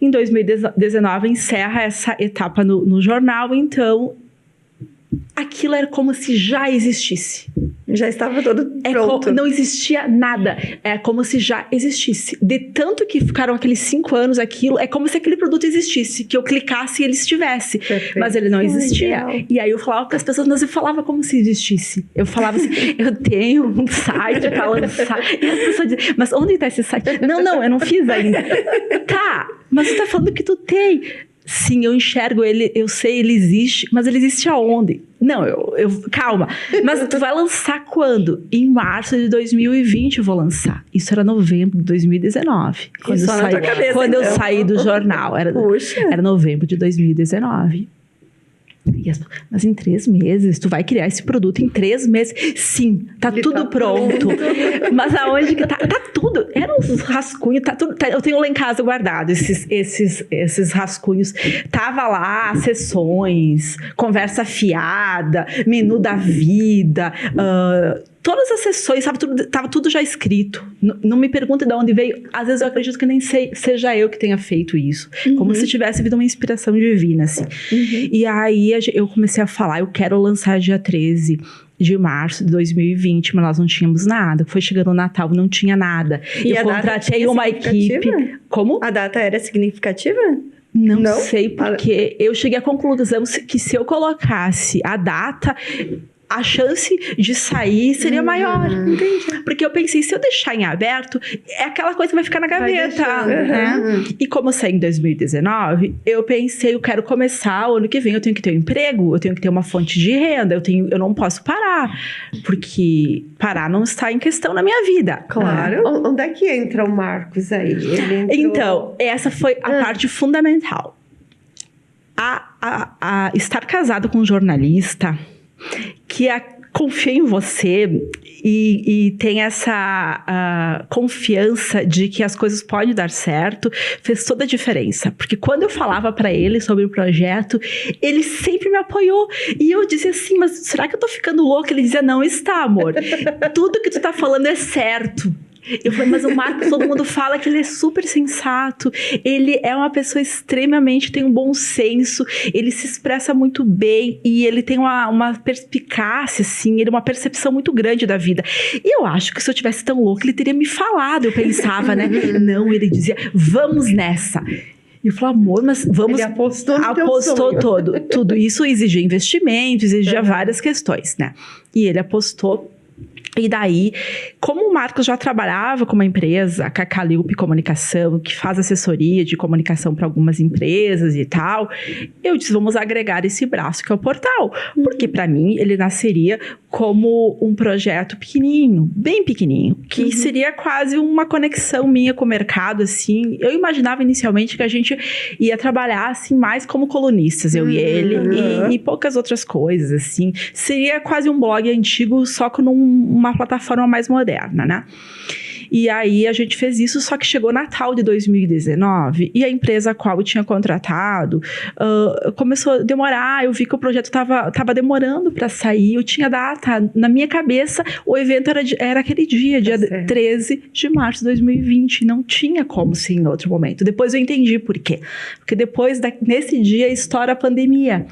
Em 2019 encerra essa etapa no jornal, então aquilo era como se já existisse. Já estava todo pronto. Não existia nada. É como se já existisse. De tanto que ficaram aqueles 5 anos aquilo, é como se aquele produto existisse. Que eu clicasse e ele estivesse. Perfeito. Mas ele não existia. Legal. E aí eu falava para as pessoas, mas eu falava como se existisse. Eu falava assim, eu tenho um site para lançar. E as pessoas diziam, mas onde está esse site? Não, eu não fiz ainda. Tá, mas você está falando que tu tem. Sim, eu enxergo ele, eu sei, ele existe, mas ele existe aonde? Não, calma. Mas tu vai lançar quando? Em março de 2020 eu vou lançar. Isso era novembro de 2019. Quando eu saí do jornal. Era novembro de 2019. Mas em 3 meses, tu vai criar esse produto em 3 meses? Sim, tá tudo pronto. Mas aonde que tá? Tá tudo. Eram uns rascunhos, tá tudo. Eu tenho lá em casa guardado esses rascunhos. Tava lá, sessões, conversa fiada, menu da vida, todas as sessões, sabe, tava tudo já escrito. Não me pergunte de onde veio. Às vezes eu acredito que nem seja eu que tenha feito isso. Como se tivesse vindo uma inspiração divina, assim. E aí eu comecei a falar, eu quero lançar dia 13 de março de 2020, mas nós não tínhamos nada. Foi chegando o Natal, não tinha nada. E eu contratei uma equipe. Como? A data era significativa? Não sei, porque eu cheguei à conclusão que se eu colocasse a data, a chance de sair seria maior. Entendi. Porque eu pensei, se eu deixar em aberto, é aquela coisa que vai ficar na gaveta, né? E como eu saí em 2019, eu pensei, eu quero começar, o ano que vem eu tenho que ter um emprego, eu tenho que ter uma fonte de renda, eu não posso parar, porque parar não está em questão na minha vida. Claro. Onde é que entra o Marcos aí? Então, essa foi a parte fundamental. A estar casado com um jornalista que confia em você e tem essa confiança de que as coisas podem dar certo, fez toda a diferença. Porque quando eu falava para ele sobre o projeto, ele sempre me apoiou. E eu dizia assim, mas será que eu tô ficando louca? Ele dizia, não está, amor. Tudo que tu tá falando é certo. Eu falei, mas o Marcos, todo mundo fala que ele é super sensato, ele é uma pessoa extremamente, tem um bom senso, ele se expressa muito bem e ele tem uma perspicácia, assim, ele uma percepção muito grande da vida. E eu acho que se eu tivesse tão louco, ele teria me falado, eu pensava, né? Não, ele dizia, vamos nessa. E eu falei, amor, mas vamos... Ele apostou no teu sonho. Tudo isso exigia investimento, exigia várias questões, né? E ele apostou. E daí, como o Marcos já trabalhava com uma empresa, a Cacaliup Comunicação, que faz assessoria de comunicação para algumas empresas e tal, eu disse, vamos agregar esse braço que é o portal. Porque para mim, ele nasceria como um projeto pequenininho, bem pequenininho, que seria quase uma conexão minha com o mercado, assim. Eu imaginava inicialmente que a gente ia trabalhar, assim, mais como colunistas, eu e ele, e poucas outras coisas, assim. Seria quase um blog antigo, só com uma plataforma mais moderna, né? E aí a gente fez isso, só que chegou Natal de 2019 e a empresa a qual eu tinha contratado começou a demorar. Eu vi que o projeto tava demorando para sair, eu tinha data. Na minha cabeça, o evento era aquele dia 13 de março de 2020. Não tinha como ser em outro momento. Depois eu entendi por quê. Porque depois, nesse dia, estoura a pandemia.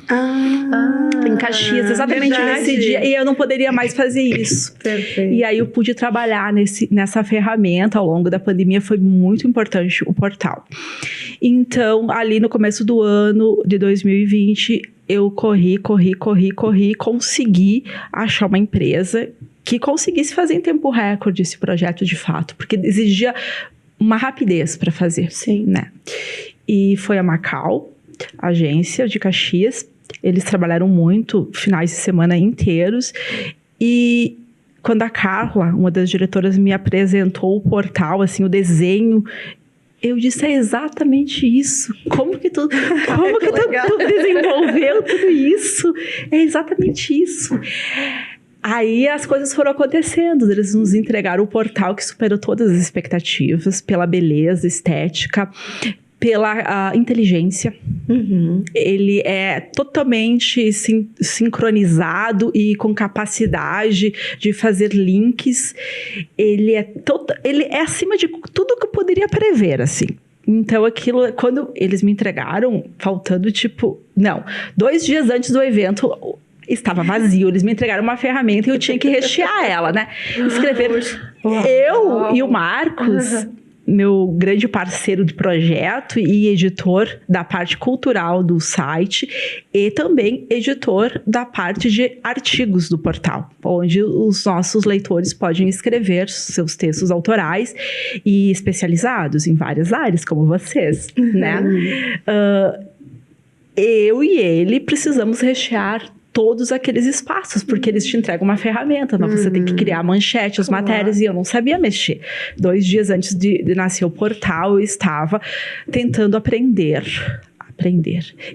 Em Caxias, exatamente nesse dia. E eu não poderia mais fazer isso. Perfeito. E aí eu pude trabalhar nessa ferramenta ao longo da pandemia, foi muito importante o portal. Então, ali no começo do ano de 2020, eu corri, consegui achar uma empresa que conseguisse fazer em tempo recorde esse projeto de fato, porque exigia uma rapidez para fazer. Sim. Né? E foi a Macau, agência de Caxias. Eles trabalharam muito, finais de semana inteiros. E quando a Carla, uma das diretoras, me apresentou o portal, assim, o desenho, eu disse, é exatamente isso. Como que tu desenvolveu tudo isso? É exatamente isso. Aí as coisas foram acontecendo, eles nos entregaram o portal que superou todas as expectativas, pela beleza, estética, pela inteligência. Ele é totalmente sincronizado e com capacidade de fazer links. Ele é acima de tudo que eu poderia prever, assim. Então, aquilo, quando eles me entregaram, faltando 2 dias antes do evento, estava vazio. Eles me entregaram uma ferramenta e eu tinha que rechear ela, né? Escrever. Eu e o Marcos, meu grande parceiro de projeto e editor da parte cultural do site e também editor da parte de artigos do portal, onde os nossos leitores podem escrever seus textos autorais e especializados em várias áreas, como vocês, né? Eu e ele precisamos rechear todos aqueles espaços, porque eles te entregam uma ferramenta, mas você tem que criar a manchete, as matérias, e eu não sabia mexer. 2 dias antes de nascer o portal, eu estava tentando aprender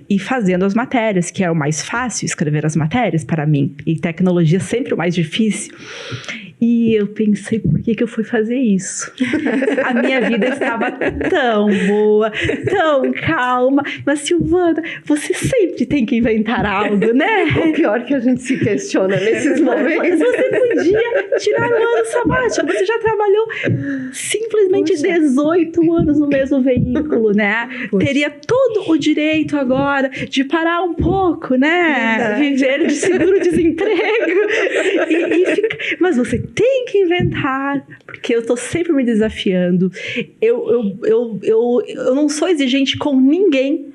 e fazendo as matérias, que é o mais fácil, escrever as matérias para mim, e tecnologia é sempre o mais difícil. E eu pensei, por que eu fui fazer isso? A minha vida estava tão boa, tão calma. Mas, Silvana, você sempre tem que inventar algo, né? O pior que a gente se questiona nesses momentos. Você podia tirar um ano sabático. Você já trabalhou simplesmente 18 anos no mesmo veículo, né? Teria todo o direito agora de parar um pouco, né? Viver de seguro-desemprego. Mas você tem que inventar, porque eu tô sempre me desafiando. Eu não sou exigente com ninguém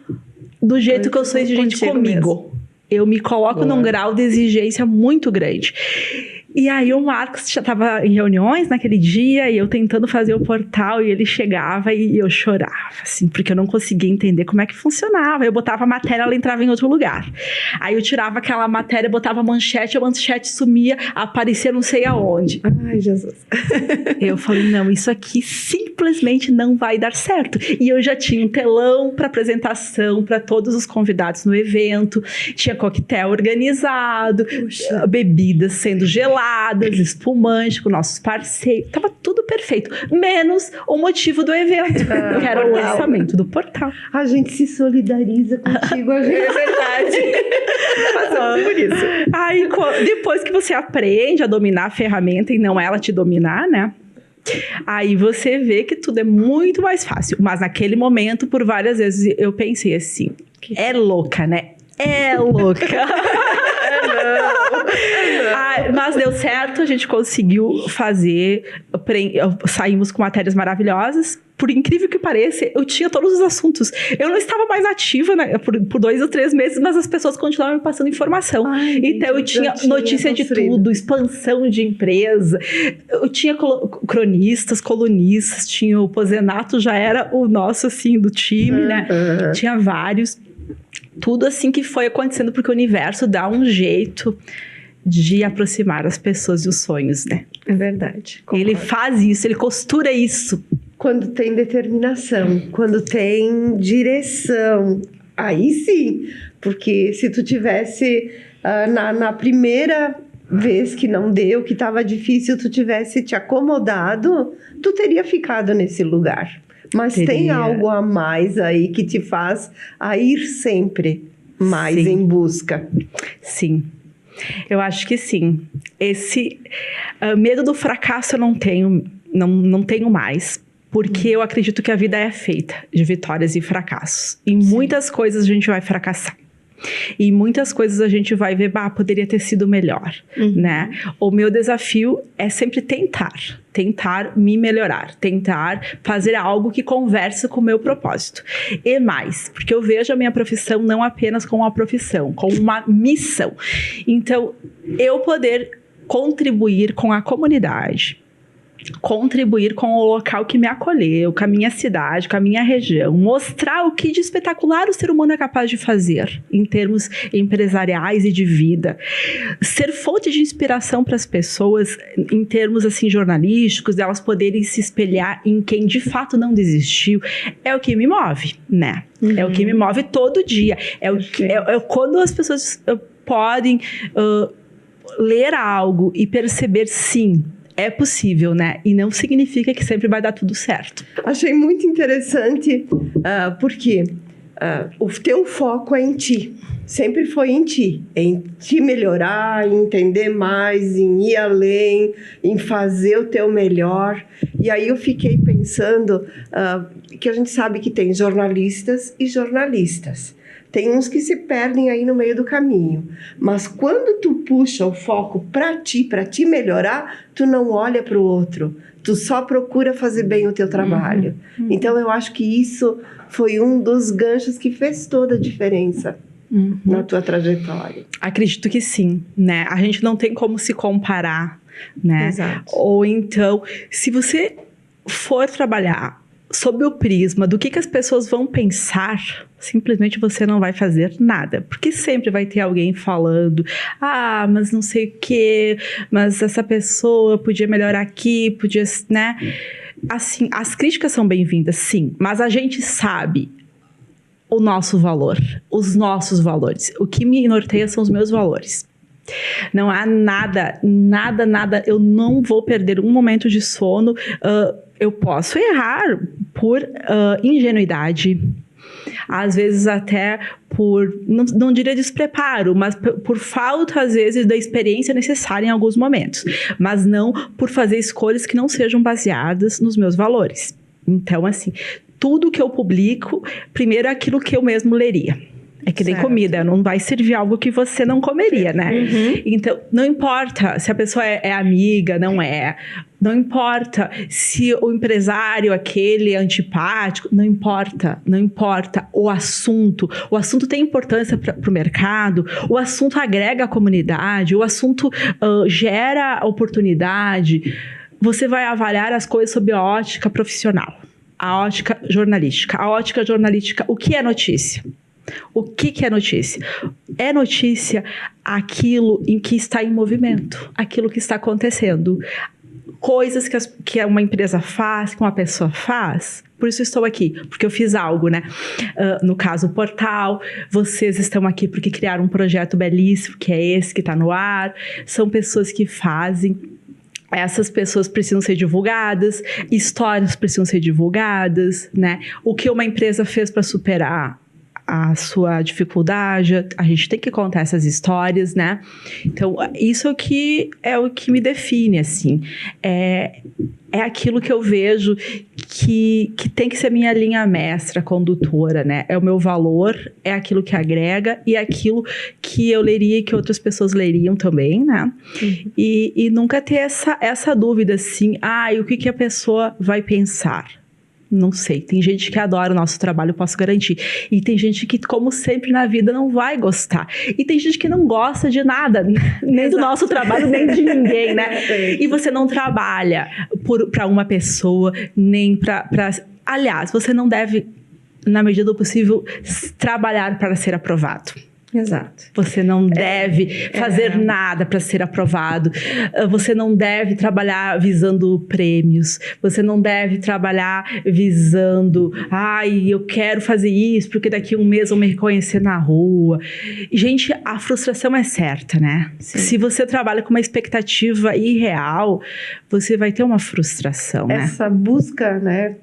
do jeito que eu sou exigente comigo. Eu me coloco num grau de exigência muito grande. E aí o Marcos já estava em reuniões naquele dia, e eu tentando fazer o portal, e ele chegava e eu chorava, assim, porque eu não conseguia entender como é que funcionava. Eu botava a matéria, ela entrava em outro lugar. Aí eu tirava aquela matéria, botava a manchete sumia, aparecia não sei aonde. Ai, Jesus. Eu falei, não, isso aqui simplesmente não vai dar certo. E eu já tinha um telão para apresentação para todos os convidados no evento, tinha coquetel organizado, bebidas sendo geladas, espumante com nossos parceiros, tava tudo perfeito, menos o motivo do evento, que era o lançamento do portal. A gente se solidariza contigo, a gente. É verdade. Passamos por isso. Aí, depois que você aprende a dominar a ferramenta e não ela te dominar, né? Aí você vê que tudo é muito mais fácil. Mas naquele momento, por várias vezes, eu pensei assim, é louca, né? É louca. Mas deu certo, a gente conseguiu fazer, saímos com matérias maravilhosas. Por incrível que pareça, eu tinha todos os assuntos. Eu não estava mais ativa, né, por 2 ou 3 meses, mas as pessoas continuavam me passando informação. Então eu tinha notícia de tudo, expansão de empresa. Eu tinha cronistas, colunistas, tinha o Pozenato, já era o nosso, assim, do time, né? Tinha vários. Tudo assim que foi acontecendo, porque o universo dá um jeito de aproximar as pessoas dos sonhos, né? É verdade. Concordo. Ele faz isso, ele costura isso. Quando tem determinação, quando tem direção, aí sim. Porque se tu tivesse na primeira vez que não deu, que estava difícil, tu tivesse te acomodado, tu teria ficado nesse lugar. Mas tem algo a mais aí que te faz a ir sempre mais em busca. Sim. Eu acho que sim. Esse medo do fracasso eu não tenho mais. Porque eu acredito que a vida é feita de vitórias e fracassos. Em muitas coisas a gente vai fracassar. E em muitas coisas a gente vai ver, poderia ter sido melhor, né? O meu desafio é sempre tentar me melhorar, tentar fazer algo que converse com o meu propósito. E mais, porque eu vejo a minha profissão não apenas como uma profissão, como uma missão. Então, eu poder contribuir com a comunidade, contribuir com o local que me acolheu, com a minha cidade, com a minha região, mostrar o que de espetacular o ser humano é capaz de fazer em termos empresariais e de vida, ser fonte de inspiração para as pessoas em termos assim jornalísticos, delas poderem se espelhar em quem de fato não desistiu, é o que me move, né? É o que me move todo dia, é quando as pessoas podem ler algo e perceber, sim, é possível, né? E não significa que sempre vai dar tudo certo. Achei muito interessante, porque o teu foco é em ti. Sempre foi em te melhorar, em entender mais, em ir além, em fazer o teu melhor. E aí eu fiquei pensando que a gente sabe que tem jornalistas e jornalistas. Tem uns que se perdem aí no meio do caminho. Mas quando tu puxa o foco para ti melhorar, tu não olha para o outro. Tu só procura fazer bem o teu trabalho. Então, eu acho que isso foi um dos ganchos que fez toda a diferença na tua trajetória. Acredito que sim, né? A gente não tem como se comparar, né? Exato. Ou então, se você for trabalhar sob o prisma do que as pessoas vão pensar, simplesmente você não vai fazer nada. Porque sempre vai ter alguém falando, mas não sei o quê, mas essa pessoa podia melhorar aqui, podia, né? Assim, as críticas são bem-vindas, sim, mas a gente sabe o nosso valor, os nossos valores. O que me norteia são os meus valores. Não há nada, eu não vou perder um momento de sono. Eu posso errar por ingenuidade, às vezes até por, não diria despreparo, mas por falta, às vezes, da experiência necessária em alguns momentos, mas não por fazer escolhas que não sejam baseadas nos meus valores. Então, assim, tudo que eu publico, primeiro é aquilo que eu mesmo leria. É que nem comida, não vai servir algo que você não comeria, né? Então, não importa se a pessoa é amiga, não é. Não importa se o empresário aquele é antipático, não importa o assunto. O assunto tem importância para o mercado, o assunto agrega a comunidade, o assunto gera oportunidade. Você vai avaliar as coisas sob a ótica profissional, a ótica jornalística. A ótica jornalística, o que é notícia? O que é notícia? É notícia aquilo em que está em movimento, aquilo que está acontecendo. Coisas que uma empresa faz, que uma pessoa faz. Por isso estou aqui, porque eu fiz algo, né? No caso, o portal. Vocês estão aqui porque criaram um projeto belíssimo, que é esse que está no ar. São pessoas que fazem. Essas pessoas precisam ser divulgadas, histórias precisam ser divulgadas, né? O que uma empresa fez para superar a sua dificuldade, a gente tem que contar essas histórias, né? Então, isso é o que me define, assim. É aquilo que eu vejo que tem que ser minha linha mestra, condutora, né? É o meu valor, é aquilo que agrega e é aquilo que eu leria e que outras pessoas leriam também, né? Uhum. E nunca ter essa dúvida, assim, o que a pessoa vai pensar? Não sei, tem gente que adora o nosso trabalho, eu posso garantir. E tem gente que, como sempre na vida, não vai gostar. E tem gente que não gosta de nada, nem do nosso trabalho, nem de ninguém, né? E você não trabalha para uma pessoa, nem para... Aliás, você não deve, na medida do possível, trabalhar para ser aprovado. Exato. Você não deve fazer nada para ser aprovado. Você não deve trabalhar visando prêmios. Você não deve trabalhar visando, eu quero fazer isso porque daqui a um mês vão me reconhecer na rua. Gente, a frustração é certa, né? Sim. Se você trabalha com uma expectativa irreal, você vai ter uma frustração, né? Essa busca, né,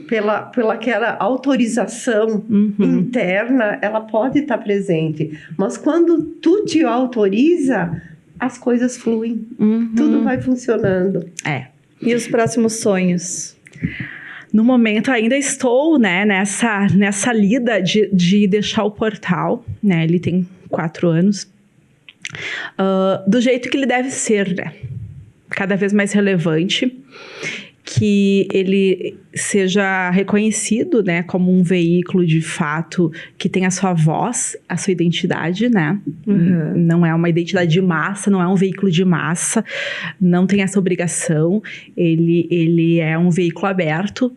pela aquela autorização interna, ela pode estar presente. Mas quando tu te autoriza, as coisas fluem. Tudo vai funcionando. E os próximos sonhos? No momento ainda estou, né, nessa lida de deixar o portal, né? Ele tem 4 anos. Do jeito que ele deve ser, né? Cada vez mais relevante. Que ele seja reconhecido, né, como um veículo de fato que tem a sua voz, a sua identidade, né? Não é uma identidade de massa, não é um veículo de massa, não tem essa obrigação. Ele é um veículo aberto,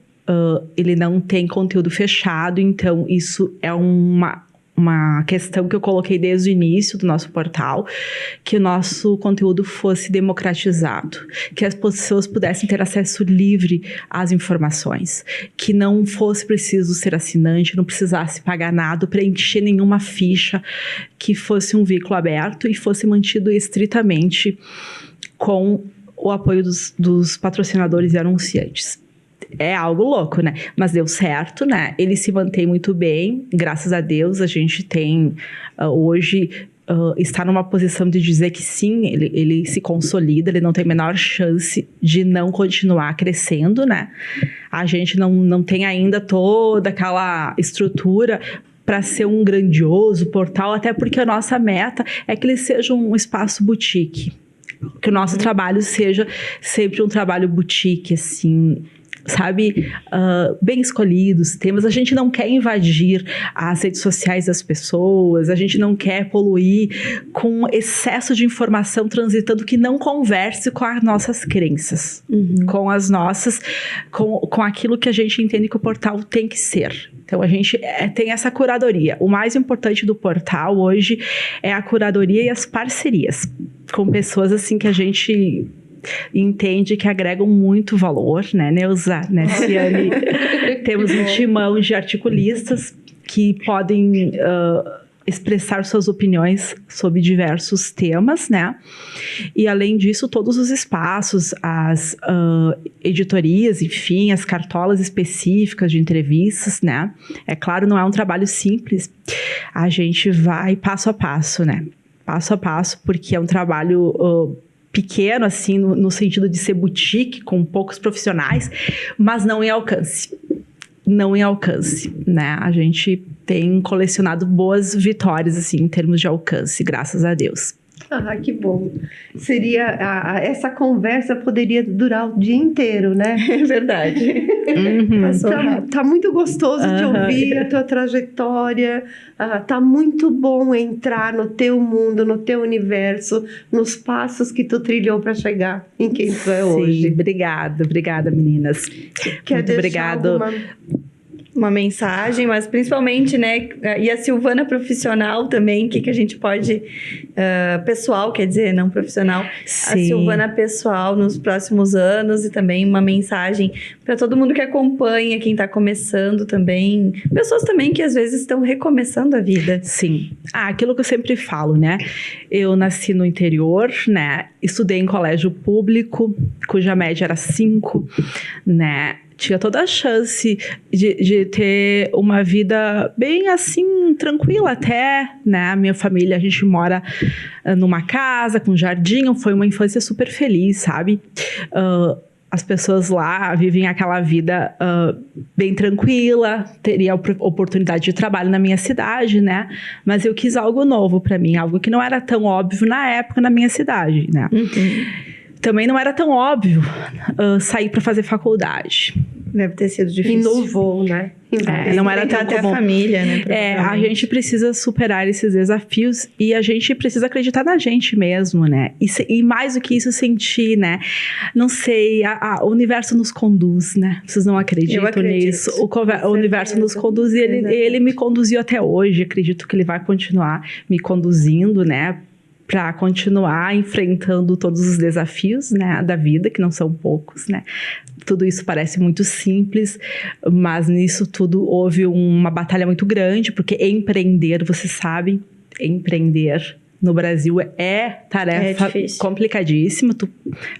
ele não tem conteúdo fechado, então isso é uma questão que eu coloquei desde o início do nosso portal, que o nosso conteúdo fosse democratizado, que as pessoas pudessem ter acesso livre às informações, que não fosse preciso ser assinante, não precisasse pagar nada, preencher nenhuma ficha, que fosse um veículo aberto e fosse mantido estritamente com o apoio dos patrocinadores e anunciantes. É algo louco, né? Mas deu certo, né? Ele se mantém muito bem, graças a Deus. A gente tem hoje... está numa posição de dizer que sim, ele se consolida, ele não tem a menor chance de não continuar crescendo, né? A gente não tem ainda toda aquela estrutura para ser um grandioso portal, até porque a nossa meta é que ele seja um espaço boutique. Que o nosso trabalho seja sempre um trabalho boutique, assim... sabe, bem escolhidos temas. A gente não quer invadir as redes sociais das pessoas, a gente não quer poluir com excesso de informação transitando que não converse com as nossas crenças, com as nossas, com aquilo que a gente entende que o portal tem que ser. Então, a gente tem essa curadoria. O mais importante do portal hoje é a curadoria e as parcerias com pessoas assim que a gente... entende que agregam muito valor, né, Neuza, né, Ciane? Temos um timão de articulistas que podem expressar suas opiniões sobre diversos temas, né? E além disso, todos os espaços, as editorias, enfim, as cartolas específicas de entrevistas, né? É claro, não é um trabalho simples. A gente vai passo a passo, né? Passo a passo, porque é um trabalho... pequeno, assim, no sentido de ser boutique, com poucos profissionais, mas não em alcance. Não em alcance, né? A gente tem colecionado boas vitórias, assim, em termos de alcance, graças a Deus. Ah, que bom. Essa conversa poderia durar o dia inteiro, né? É verdade. Tá muito gostoso de ouvir a tua trajetória. Tá muito bom entrar no teu mundo, no teu universo, nos passos que tu trilhou para chegar em quem tu é hoje. Obrigada, meninas. Muito obrigado. Uma mensagem, mas principalmente, né, e a Silvana profissional também, o que a gente pode, pessoal, quer dizer, não profissional, Sim. A Silvana pessoal nos próximos anos e também uma mensagem para todo mundo que acompanha, quem está começando também, pessoas também que às vezes estão recomeçando a vida. Sim, aquilo que eu sempre falo, né, eu nasci no interior, né, estudei em colégio público, cuja média era 5, né, tinha toda a chance de ter uma vida bem assim, tranquila até, né? A minha família, a gente mora numa casa com jardim, foi uma infância super feliz, sabe? As pessoas lá vivem aquela vida bem tranquila, teria oportunidade de trabalho na minha cidade, né? Mas eu quis algo novo para mim, algo que não era tão óbvio na época na minha cidade, né? Também não era tão óbvio sair para fazer faculdade. Deve ter sido difícil. Inovou, né? Não era tão até comum. A família, né? A gente precisa superar esses desafios e a gente precisa acreditar na gente mesmo, né? E mais do que isso, sentir, né? Não sei, o universo nos conduz, né? Vocês não acreditam nisso? O universo nos conduz e ele me conduziu até hoje. Acredito que ele vai continuar me conduzindo, né? Para continuar enfrentando todos os desafios, né, da vida, que não são poucos, né? Tudo isso parece muito simples, mas nisso tudo houve uma batalha muito grande, porque empreender, vocês sabem, empreender no Brasil é tarefa complicadíssima. Tu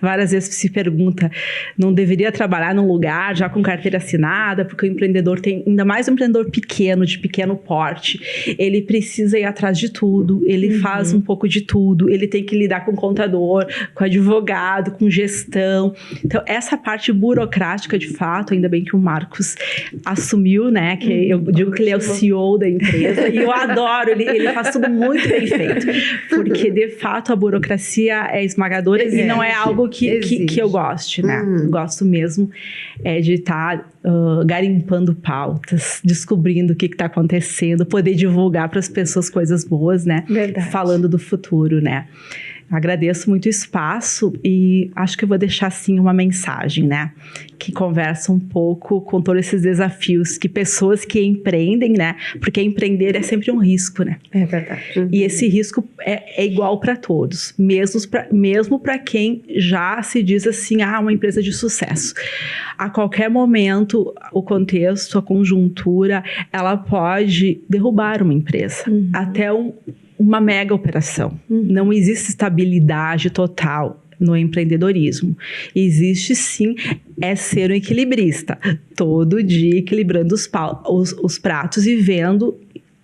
várias vezes se pergunta, não deveria trabalhar num lugar já com carteira assinada, porque o empreendedor tem, ainda mais um empreendedor pequeno, de pequeno porte, ele precisa ir atrás de tudo, ele faz um pouco de tudo, ele tem que lidar com contador, com advogado, com gestão. Então, essa parte burocrática, de fato, ainda bem que o Marcos assumiu, né, que eu digo que ele é o CEO da empresa, e eu adoro, ele faz tudo muito bem feito. Porque, de fato, a burocracia é esmagadora e não é algo que eu goste, né? Gosto mesmo de estar garimpando pautas, descobrindo o que está acontecendo, poder divulgar para as pessoas coisas boas, né? Verdade. Falando do futuro, né? Agradeço muito o espaço e acho que eu vou deixar, assim, uma mensagem, né? Que conversa um pouco com todos esses desafios que pessoas que empreendem, né? Porque empreender é sempre um risco, né? É verdade. E esse risco é igual para todos, mesmo para quem já se diz assim, uma empresa de sucesso. A qualquer momento, o contexto, a conjuntura, ela pode derrubar uma empresa. Até uma mega operação. Não existe estabilidade total no empreendedorismo. Existe sim, ser um equilibrista. Todo dia equilibrando os pratos e vendo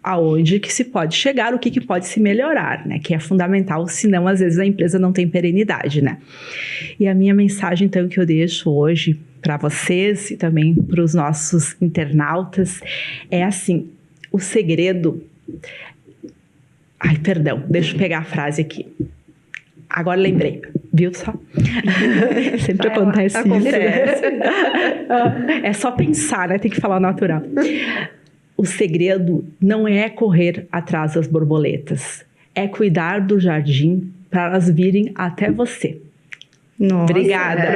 aonde que se pode chegar, o que pode se melhorar, né? Que é fundamental, senão às vezes a empresa não tem perenidade, né? E a minha mensagem, então, que eu deixo hoje para vocês e também para os nossos internautas é assim, o segredo... Ai, perdão, deixa eu pegar a frase aqui. Agora lembrei, viu só? Sempre acontece isso. É só pensar, né? Tem que falar natural. O segredo não é correr atrás das borboletas. É cuidar do jardim para elas virem até você. Nossa, obrigada.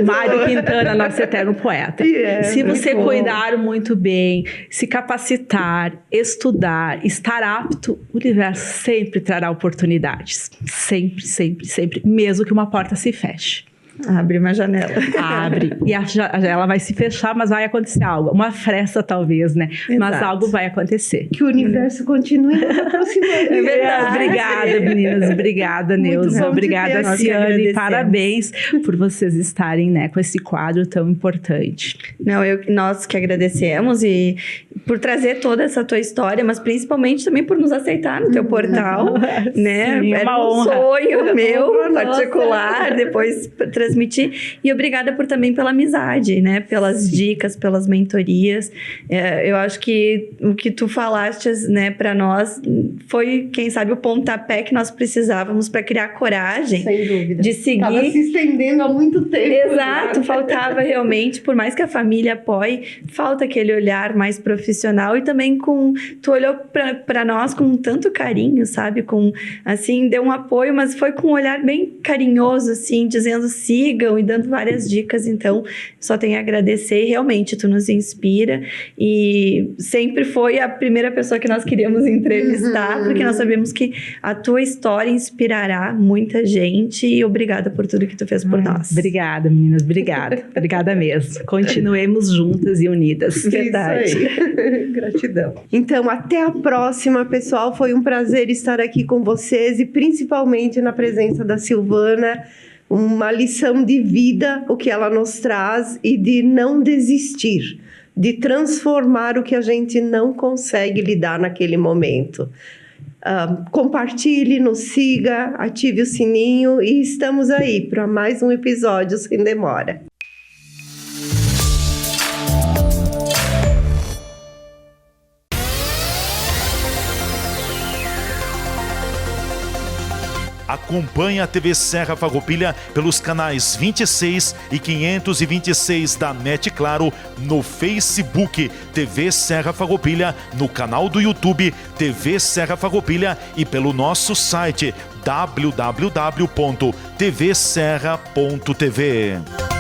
Mário Quintana, nosso eterno poeta. Se você cuidar muito bem, se capacitar, estudar, estar apto, o universo sempre trará oportunidades. Sempre, sempre, sempre. Mesmo que uma porta se feche. Abre uma janela. Abre. E a janela vai se fechar, mas vai acontecer algo. Uma fresta, talvez, né? Exato. Mas algo vai acontecer. Que o universo continue nos aproximando. É verdade. Obrigada, meninas. Obrigada, Neuza. Obrigada, Ciane. Parabéns por vocês estarem, né, com esse quadro tão importante. Não, nós que agradecemos e por trazer toda essa tua história, mas principalmente também por nos aceitar no teu portal, né? Sim, era uma honra. Sonho meu particular, depois trazer transmitir. E obrigada também pela amizade, né? Pelas dicas, pelas mentorias. Eu acho que o que tu falaste, né, para nós foi, quem sabe, o pontapé que nós precisávamos para criar coragem. Sem dúvida. De seguir. Estava se estendendo há muito tempo. Exato, faltava realmente, por mais que a família apoie, falta aquele olhar mais profissional e também tu olhou para nós com tanto carinho, sabe? Assim, deu um apoio, mas foi com um olhar bem carinhoso, assim, dizendo sigam e dando várias dicas. Então, só tenho a agradecer. Realmente, tu nos inspira e sempre foi a primeira pessoa que nós queríamos entrevistar, porque nós sabemos que a tua história inspirará muita gente e obrigada por tudo que tu fez por nós. Obrigada, meninas. Obrigada mesmo. Continuemos juntas e unidas. Verdade. Gratidão. Então, até a próxima, pessoal. Foi um prazer estar aqui com vocês e principalmente na presença da Silvana. Uma lição de vida, o que ela nos traz, e de não desistir, de transformar o que a gente não consegue lidar naquele momento. Compartilhe, nos siga, ative o sininho e estamos aí para mais um episódio sem demora. Acompanhe a TV Serra Farroupilha pelos canais 26 e 526 da NET Claro, no Facebook TV Serra Farroupilha, no canal do YouTube TV Serra Farroupilha e pelo nosso site www.tvserra.tv.